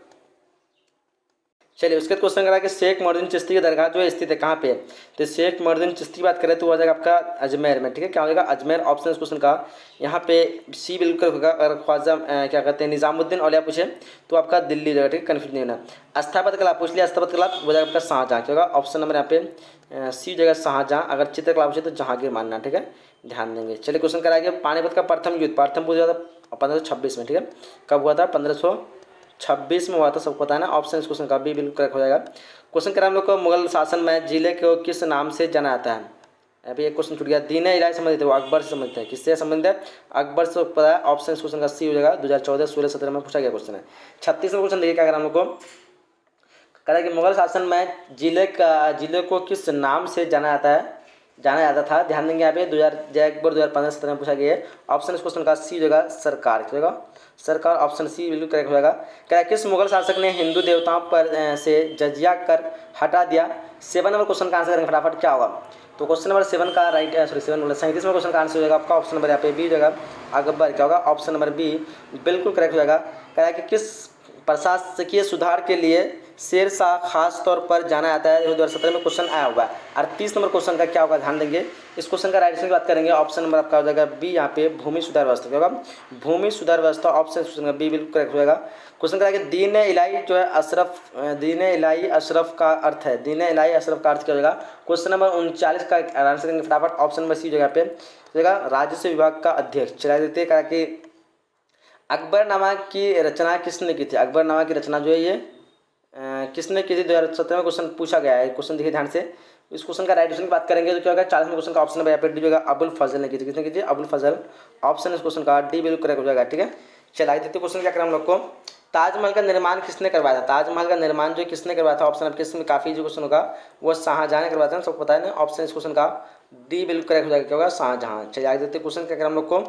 चलिए उसके क्वेश्चन करा कि शेख मोहद्दीन चिश्ती की दरगाह जो है स्थित है कहाँ पे है? तो शेख मोहद्दीन चिश्ती की बात करें तो हो जाएगा आपका अजमेर में। ठीक है, क्या हो जाएगा? अजमेर। ऑप्शन इस क्वेश्चन का यहाँ पे सी बिल्कुल होगा। अगर ख्वाजा क्या कहते हैं निजामुद्दीन औलिया पूछे तो आपका दिल्ली जगह। ठीक है, कन्फ्यूज नहीं होना। स्थापत्य कला पूछ लिया, स्थापत्य कला हो जाएगा आपका शाहजहाँ। क्या होगा? ऑप्शन नंबर यहाँ पे सी जगह शाहजहाँ। अगर चित्रकला पूछे तो जहांगीर मानना। ठीक है, ध्यान देंगे। चलिए क्वेश्चन कराएंगे पानीपत का प्रथम युद्ध, प्रथम पूछा था 1526 में। ठीक है, कब हुआ था? 1526 में हुआ था, सबको पता है ना। ऑप्शन इस क्वेश्चन का भी बिल्कुल करेक्ट हो जाएगा। क्वेश्चन करा हम लोग को मुगल शासन में जिले को किस नाम से जाना जाता है? अभी एक क्वेश्चन छूट गया। दीन इलाही संबंधित है, वो अकबर से संबंधित है। किससे संबंधित है? अकबर से पता है। ऑप्शन इस क्वेश्चन का सी हो जाएगा। 2014, 16, 17 में पूछा गया क्वेश्चन है। 36 में क्वेश्चन देखिए क्या करा हम लोग को, कह कि मुगल शासन में जिले को किस नाम से जाना जाता था। ध्यान देंगे यहाँ पे 2015, 17 में पूछा गया है। ऑप्शन इस क्वेश्चन का सी होगा सरकार। क्या होगा? सरकार। ऑप्शन सी बिल्कुल करेक्ट हो जाएगा। कह रहा किस मुगल शासक ने हिंदू देवताओं पर से जजिया कर हटा दिया? 7 नंबर क्वेश्चन का आंसर करेंगे फटाफट, क्या होगा? तो क्वेश्चन नंबर 7 का राइट 37 में क्वेश्चन का आंसर हो जाएगा आपका ऑप्शन नंबर यहाँ पे बी हो जाएगा अकबर। क्या होगा? ऑप्शन नंबर बी बिल्कुल करेक्ट हो जाएगा। कह रहा है कि किस प्रशासकीय सुधार के लिए शेर शाह खास तौर पर जाना जाता है? 2017 में क्वेश्चन आया हुआ है। 38 नंबर क्वेश्चन का क्या होगा? ध्यान देंगे। इस क्वेश्चन का राइट आंसर की बात करेंगे, ऑप्शन नंबर आपका हो जाएगा बी यहाँ पे भूमि सुधार व्यवस्था। क्या होगा? भूमि सुधार व्यवस्था। ऑप्शन क्वेश्चन का बी बिल्कुल करेक्ट हो जाएगा। क्वेश्चन करा कि दीन इलाही जो है दीन इलाही अशरफ का अर्थ है। दीन इलाही अशरफ का अर्थ क्या होगा? क्वेश्चन नंबर 39 का आंसर करेंगे फटाफट। ऑप्शन नंबर सी जगह पे हो जाएगा राजस्व विभाग का अध्यक्ष। चला देते कहा कि अकबरनामा की रचना किसने की थी? अकबरनामा की रचना जो है ये किसने की थी? 2017 में क्वेश्चन पूछा गया है। क्वेश्चन देखिए ध्यान से। इस क्वेश्चन का राइट आंसर की बात करेंगे तो क्या होगा? 40 में क्वेश्चन का ऑप्शन नंबर यहाँ पे डी होगा अबुल फजल ने की थी। किसने की थी? अबुल फजल। ऑप्शन इस क्वेश्चन का डी बिल्कुल करेक्ट हो जाएगा। ठीक है, चलिए आगे देखते क्वेश्चन क्या करें हम लोग को। ताजमहल का निर्माण किसने करवाया था? ताजमहल का निर्माण जो किसने करवाया था? ऑप्शन आपके इसमें काफी जो क्वेश्चन होगा वो शाहजहाँ ने करवाया था, सबको पता है ना। ऑप्शन इस क्वेश्चन का डी बिल्कुल करेक्ट हो जाएगा। क्या होगा? शाहजहाँ। चलिए आगे देखते क्वेश्चन क्या करें हम लोग को।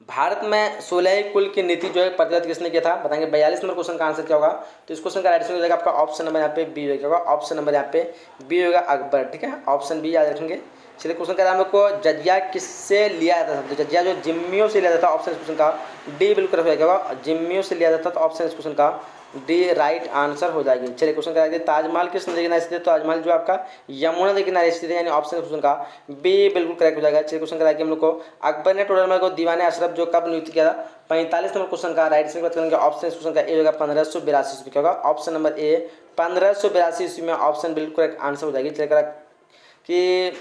भारत में 16 कुल की नीति जो है प्रतिबद्ध किसने किया था? बताएंगे। 42 नंबर क्वेश्चन का आंसर क्या होगा? तो इस क्वेश्चन का राइट आंसर हो जाएगा आपका ऑप्शन नंबर यहाँ पे बी होगा। ऑप्शन नंबर यहाँ पे बी होगा अकबर। ठीक है, ऑप्शन बी याद रखेंगे। चलिए क्वेश्चन का हम लोग को जजिया किससे लिया जाता था? तो जजिया जो जिम्मियों से लिया जाता था। ऑप्शन इस क्वेश्चन का डी बिल्कुल हो जाएगा। जिम्मियों से लिया जाता था। ऑप्शन इस क्वेश्चन का डी राइट आंसर हो जाएगी। चलिए क्वेश्चन करा ताजमहल किस नदी किनारे स्थित है? ताजमहल जो आपका यमुना नदी किनारे स्थित है, यानी ऑप्शन क्वेश्चन का बी बिल्कुल करेक्ट हो जाएगा। चलिए क्वेश्चन करा हम लोग को अकबर ने टोडरमल को दीवाने अशरफ जो कब नियुक्त किया था? 45 नंबर क्वेश्चन का राइट आंसर बात करेंगे। ऑप्शन इस क्वेश्चन का ए होगा 1582 ईस्वी। क्या होगा? ऑप्शन नंबर ए 1582 ईस्वी में ऑप्शन बिल्कुल करेक्ट आंसर हो जाएगी। चलिए करा कि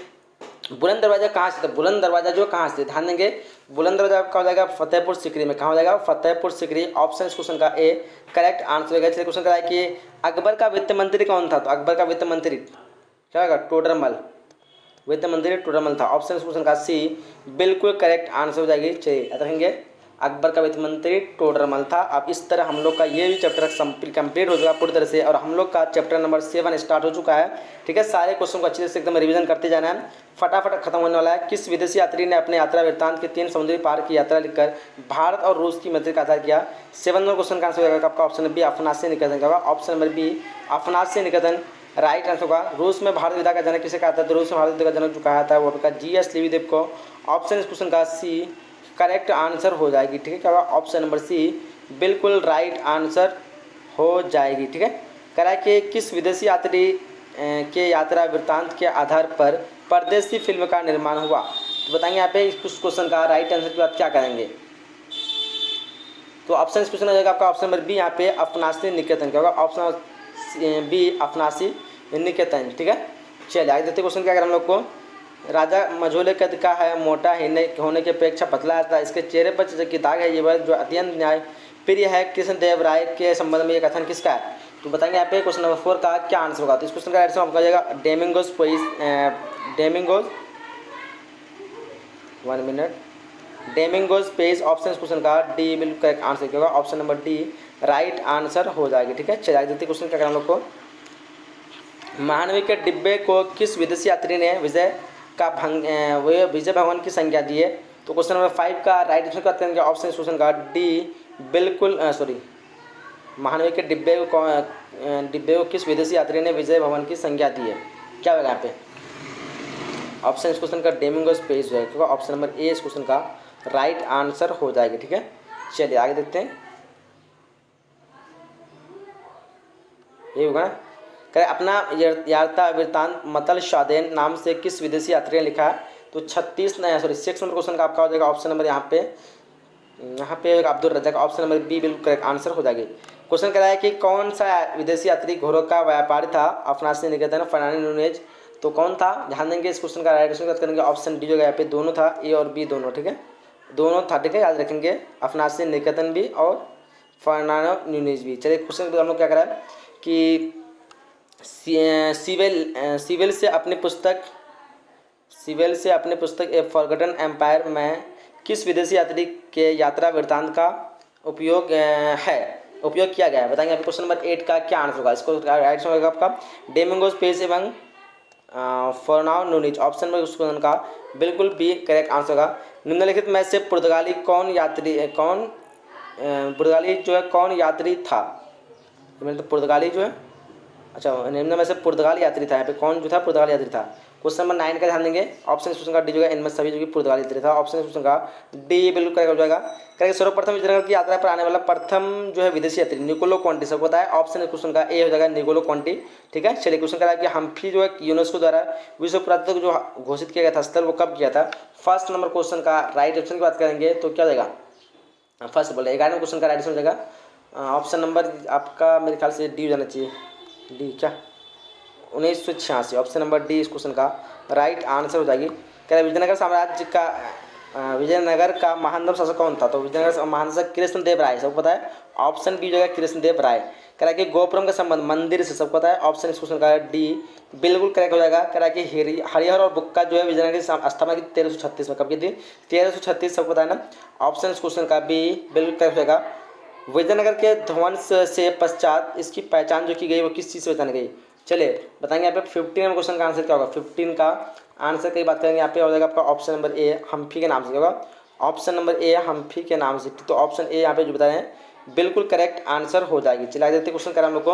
बुलंद दरवाजा कहाँ स्थित है? बुलंद दरवाजा जो कहाँ स्थित, ध्यान देंगे। बुलंद दरवाजा आपका हो जाएगा फतेहपुर सीकरी में। कहाँ हो जाएगा? फतेहपुर सीकरी। ऑप्शन इस क्वेश्चन का ए करेक्ट आंसर होगा। चलिए क्वेश्चन कराया कि अकबर का वित्त मंत्री कौन था? तो अकबर का वित्त मंत्री क्या होगा? टोडरमल। वित्त मंत्री टोडरमल था। ऑप्शन इस क्वेश्चन का सी बिल्कुल करेक्ट आंसर हो जाएगी। चलिए याद रखेंगे अकबर का वित्त मंत्री टोडरमल था। अब इस तरह हम लोग का ये भी चैप्टर कंप्लीट हो चुका पूरी तरह से, और हम लोग का चैप्टर नंबर 7 स्टार्ट हो चुका है। ठीक है, सारे क्वेश्चन को अच्छे से एकदम रिवीजन करते जाना है, फटाफट खत्म होने वाला है। किस विदेशी यात्री ने अपने यात्रा वृत्तांत के 3 समुद्री पार की यात्रा लिखकर भारत और रूस की मैत्री का आधार किया? 7 नंबर क्वेश्चन का आंसर होगा आपका ऑप्शन बी अफनासी निकेतन। होगा ऑप्शन नंबर बी अफनासी निकेतन राइट आंसर होगा। रूस में भारत विदा का जनक किसे कहा था? तो रूस में भारत विदा का जनक जो कहा था वो आपका जी.एस. लिविदेव को। ऑप्शन इस क्वेश्चन का सी करेक्ट आंसर हो जाएगी। ठीक है, क्या होगा? ऑप्शन नंबर सी बिल्कुल राइट आंसर हो जाएगी। ठीक है, करा कि किस विदेशी यात्री के यात्रा वृत्तांत के आधार पर परदेसी फिल्म का निर्माण हुआ? तो बताएंगे यहाँ पे इस क्वेश्चन का राइट आंसर की बात क्या करेंगे। तो ऑप्शन इस क्वेश्चन हो जाएगा आपका ऑप्शन नंबर बी यहाँ पे अफनासी निकेतन। क्या होगा? ऑप्शन बी अफनासी निकेतन। ठीक है, चलिए आगे देखते क्वेश्चन क्या करें हम लोग को। राजा मझोले कद का है, मोटा होने की अपेक्षा पतला आता है, इसके चेहरे पर की दाग है, ये वह जो अत्यंत न्याय फिर यह है कृष्णदेव राय के संबंध में ये कथन किसका है, तो बताएंगे यहाँ पे क्वेश्चन नंबर 4 का क्या आंसर होगा। तो इस क्वेश्चन का आंसर आपका हो जाएगा डेमिंगोज 1 मिनट डेमिंगोज पेज। ऑप्शन इस क्वेश्चन का डी बिल्कुल करेक्ट आंसर क्या होगा, option number D right answer हो जाएगी। ठीक है, चलिए आगे देखते क्वेश्चन क्या करें हम लोग को। महानवी के डिब्बे को किस विदेशी यात्री ने विजय भवन की संज्ञा दी है, तो क्वेश्चन नंबर 5 का राइट आंसर क्या करेंगे, ऑप्शन इस क्वेश्चन का डी बिल्कुल महानवी के डिब्बे को किस विदेशी यात्री ने विजय भवन की संज्ञा दी है, क्या होगा यहाँ पे ऑप्शन इस क्वेश्चन का डेमिंगोज पेज है, क्योंकि ऑप्शन नंबर ए इस क्वेश्चन का राइट आंसर हो जाएगी। ठीक है, चलिए आगे देखते हैं, ये होगा करें अपना यात्रा वृत्तांत मतल शादेन नाम से किस विदेशी यात्री ने लिखा है, तो 6 नंबर क्वेश्चन का आपका हो जाएगा ऑप्शन नंबर यहाँ पे Abdul Razzaq, option number B बिल्कुल करेक्ट आंसर हो जाएगी। क्वेश्चन कराया कि कौन सा विदेशी यात्री घोड़ों का व्यापारी था अफनासी निकेतन फर्नांडिस नूनेज, तो कौन था, ध्यान देंगे इस क्वेश्चन का राइट आंसर बात करेंगे ऑप्शन डी जो यहाँ पे दोनों था, ए और बी दोनों। ठीक है, दोनों था, ठीक है, याद रखेंगे अफनासी निकेतन भी और फर्नांडो न्यूनेज भी। चलिए क्वेश्चन हम लोग क्या करा कि सीवेल से अपनी पुस्तक ए फॉरगॉटन एम्पायर में किस विदेशी यात्री के यात्रा वृत्तांत का उपयोग किया गया है, बताएंगे। क्वेश्चन नंबर 8 का क्या आंसर होगा, इसको राइट आंसर होगा आपका डेमिंगोज पेज एवं फर्नांडो न्यूनेज, ऑप्शन नंबर उस क्वेश्चन का बिल्कुल बी करेक्ट आंसर होगा। निम्नलिखित में से पुर्तगाली कौन यात्री था, मतलब पुर्तगाली जो है, अच्छा निम्न में से पुर्तगाली यात्री था, यहाँ पे कौन जो था पुर्तगाली यात्री था। क्वेश्चन नंबर 9 का ध्यान देंगे, ऑप्शन क्वेश्चन का डी जो है इनमें सभी जो कि पुर्तगाली यात्री था, ऑप्शन क्वेश्चन का डी बिल्कुल करेक्ट हो जाएगा। करेक्ट, सर्वप्रथम विजयनगर की यात्रा पर आने वाला प्रथम जो है विदेशी यात्री निकोलो कॉन्टी, सबको पता है, ऑप्शन क्वेश्चन का ए हो जाएगा निकोलो कॉन्टी। ठीक है, चलिए क्वेश्चन करा कि हम्फी जो है यूनेस्को द्वारा विश्व पुरातत्व जो घोषित किया गया था स्थल वो कब किया था। फर्स्ट नंबर क्वेश्चन का राइट ऑप्शन की बात करेंगे तो क्या हो जाएगा, फर्स्ट बोले 11वें क्वेश्चन का राइट आंसर हो जाएगा ऑप्शन नंबर आपका मेरे ख्याल से डी हो जाना चाहिए, डी क्या 1986, ऑप्शन नंबर डी इस क्वेश्चन का राइट आंसर हो जाएगी। क्या विजयनगर का महानतम शासक कौन था, तो विजयनगर का महाशासक कृष्णदेव राय, सबको पता है, ऑप्शन बी जो है कृष्णदेव राय। कह कि गोपुरम का संबंध मंदिर से, सबको पता है, ऑप्शन इस क्वेश्चन का डी बिल्कुल करेक्ट हो जाएगा। कह कि हरिहर और बुक्का जो है विजयनगर की स्थापना की 1336 में, कब की थी 1336, सबको पता है ना, ऑप्शन इस क्वेश्चन का बी बिल्कुल करेक्ट हो जाएगा। विजयनगर के ध्वंस से पश्चात इसकी पहचान जो की गई वो किस चीज़ से पहचानी गई, चलिए बताएंगे यहाँ पे 15 नंबर क्वेश्चन का आंसर क्या होगा। 15 का आंसर की बात करेंगे यहाँ पे हो जाएगा आपका ऑप्शन नंबर ए हम्फी के नाम से, क्या होगा ऑप्शन नंबर ए हम्फी के नाम से, तो ऑप्शन ए यहाँ पे जो बता रहे हैं बिल्कुल करेक्ट आंसर हो जाएगी। चलिए देखते क्वेश्चन करें हम लोग को,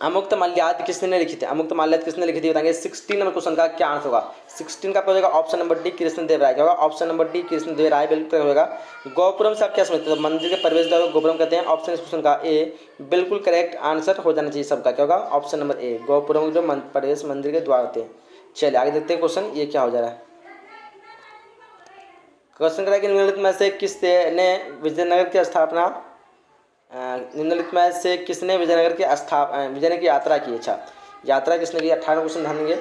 अमुक्त माल्याद किसने लिखी थी, अमुक्त माल्याद किसने लिखी थी बताएंगे। 16 नंबर क्वेश्चन का क्या आंसर होगा, 16 का हो जाएगा ऑप्शन नंबर डी कृष्णदेव राय, क्या होगा ऑप्शन नंबर डी कृष्णदेव राय बिल्कुल होगा। गोपुरम से आप क्या समझते हैं, तो मंदिर के प्रवेश द्वार को गोपुरम कहते हैं, ऑप्शन इस क्वेश्चन का ए बिल्कुल करेक्ट आंसर हो जाना चाहिए सबका, क्या होगा ऑप्शन नंबर ए गोपुरम जो प्रवेश मंदिर के द्वार होते हैं। चलिए आगे देखते हैं क्वेश्चन, ये क्या हो जा रहा है। क्वेश्चन करा कि निम्नलिखित में से किसने विजयनगर की स्थापना निम्नलिखित में से किसने विजयनगर की यात्रा की, अच्छा यात्रा किसने की, 18 क्वेश्चन ध्यान देंगे।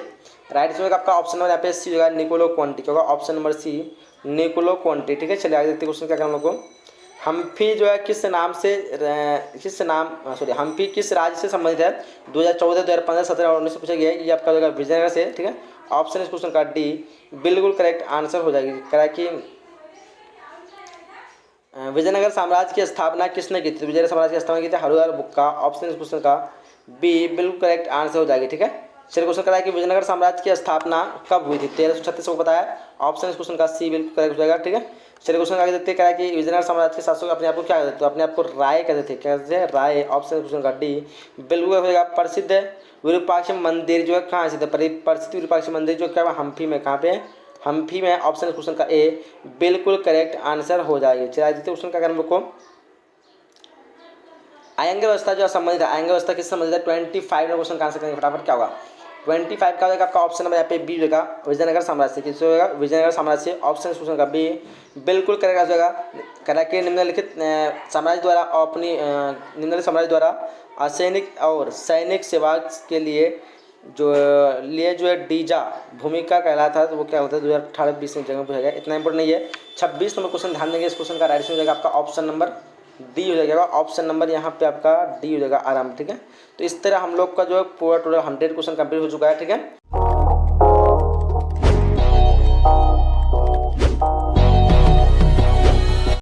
राइट आंसर आपका ऑप्शन नंबर यहाँ पे सी होगा निकोलो कॉन्टी, क्या होगा ऑप्शन नंबर सी निकोलो कॉन्टी। ठीक है, चलिए आगे देखते क्वेश्चन क्या करना हम लोग को। हम्फी जो है हम्फी किस राज्य से संबंधित है, 2014 2015 17 और 19 पूछा गया है, ये आपका होगा विजयनगर से। ठीक है, ऑप्शन इस क्वेश्चन का डी बिल्कुल करेक्ट आंसर हो जाएगी। करा कि विजयनगर साम्राज्य की स्थापना किसने की थी, विजयनगर साम्राज्य की स्थापना की थी हरिहर बुक्का, ऑप्शन इस क्वेश्चन का बी बिल्कुल करेक्ट आंसर हो जाएगी। ठीक है, चलिए क्वेश्चन करा कि विजयनगर साम्राज्य की स्थापना कब हुई थी, 1336 को बताया, ऑप्शन इस क्वेश्चन का सी बिल्कुल करेक्ट हो जाएगा। ठीक है, चलिए क्वेश्चन आगे देखते हैं कि विजयनगर साम्राज्य के शासक अपने आप को क्या कहते थे, तो अपने आप को राय कहते थे, क्या कहते थे राय, ऑप्शन क्वेश्चन का डी बिल्कुल हो जाएगा। प्रसिद्ध विरूपाक्ष मंदिर जो है कहाँ स्थित है, प्रसिद्ध विरूपाक्ष मंदिर जो क्या हम्फी में, कहाँ पे हम्फी में, ऑप्शन क्वेश्चन का ए बिल्कुल करेक्ट आंसर हो जाएगी। चलिए देखते क्वेश्चन का करने को, आयंग व्यवस्था जो संबंधित है, आयंग व्यवस्था किससे संबंधित है, 25 क्वेश्चन का आंसर करेंगे फटाफट, क्या होगा 25 का होगा आपका ऑप्शन नंबर यहाँ पे बी होगा विजयनगर साम्राज्य से, किससे होगा विजयनगर साम्राज्य से, ऑप्शन क्वेश्चन का बी बिल्कुल करेक्ट हो जाएगा। करा कि निम्नलिखित साम्राज्य द्वारा अपनी निम्नलिखित साम्राज्य द्वारा असैनिक और सैनिक सेवा के लिए जो है डीजा भूमिका कहलाता है, तो वो क्या होता है 2018-20 में जगह पूछा गया, इतना इंपॉर्टेंट नहीं है। 26 नंबर क्वेश्चन ध्यान देंगे, इस क्वेश्चन का राइट आंसर हो जाएगा आपका ऑप्शन नंबर डी हो जाएगा ऑप्शन नंबर यहाँ पे आपका डी हो जाएगा आराम। ठीक है, तो इस तरह हम लोग का जो है पूरा टोटल 100 क्वेश्चन कंप्लीट हो चुका है। ठीक है।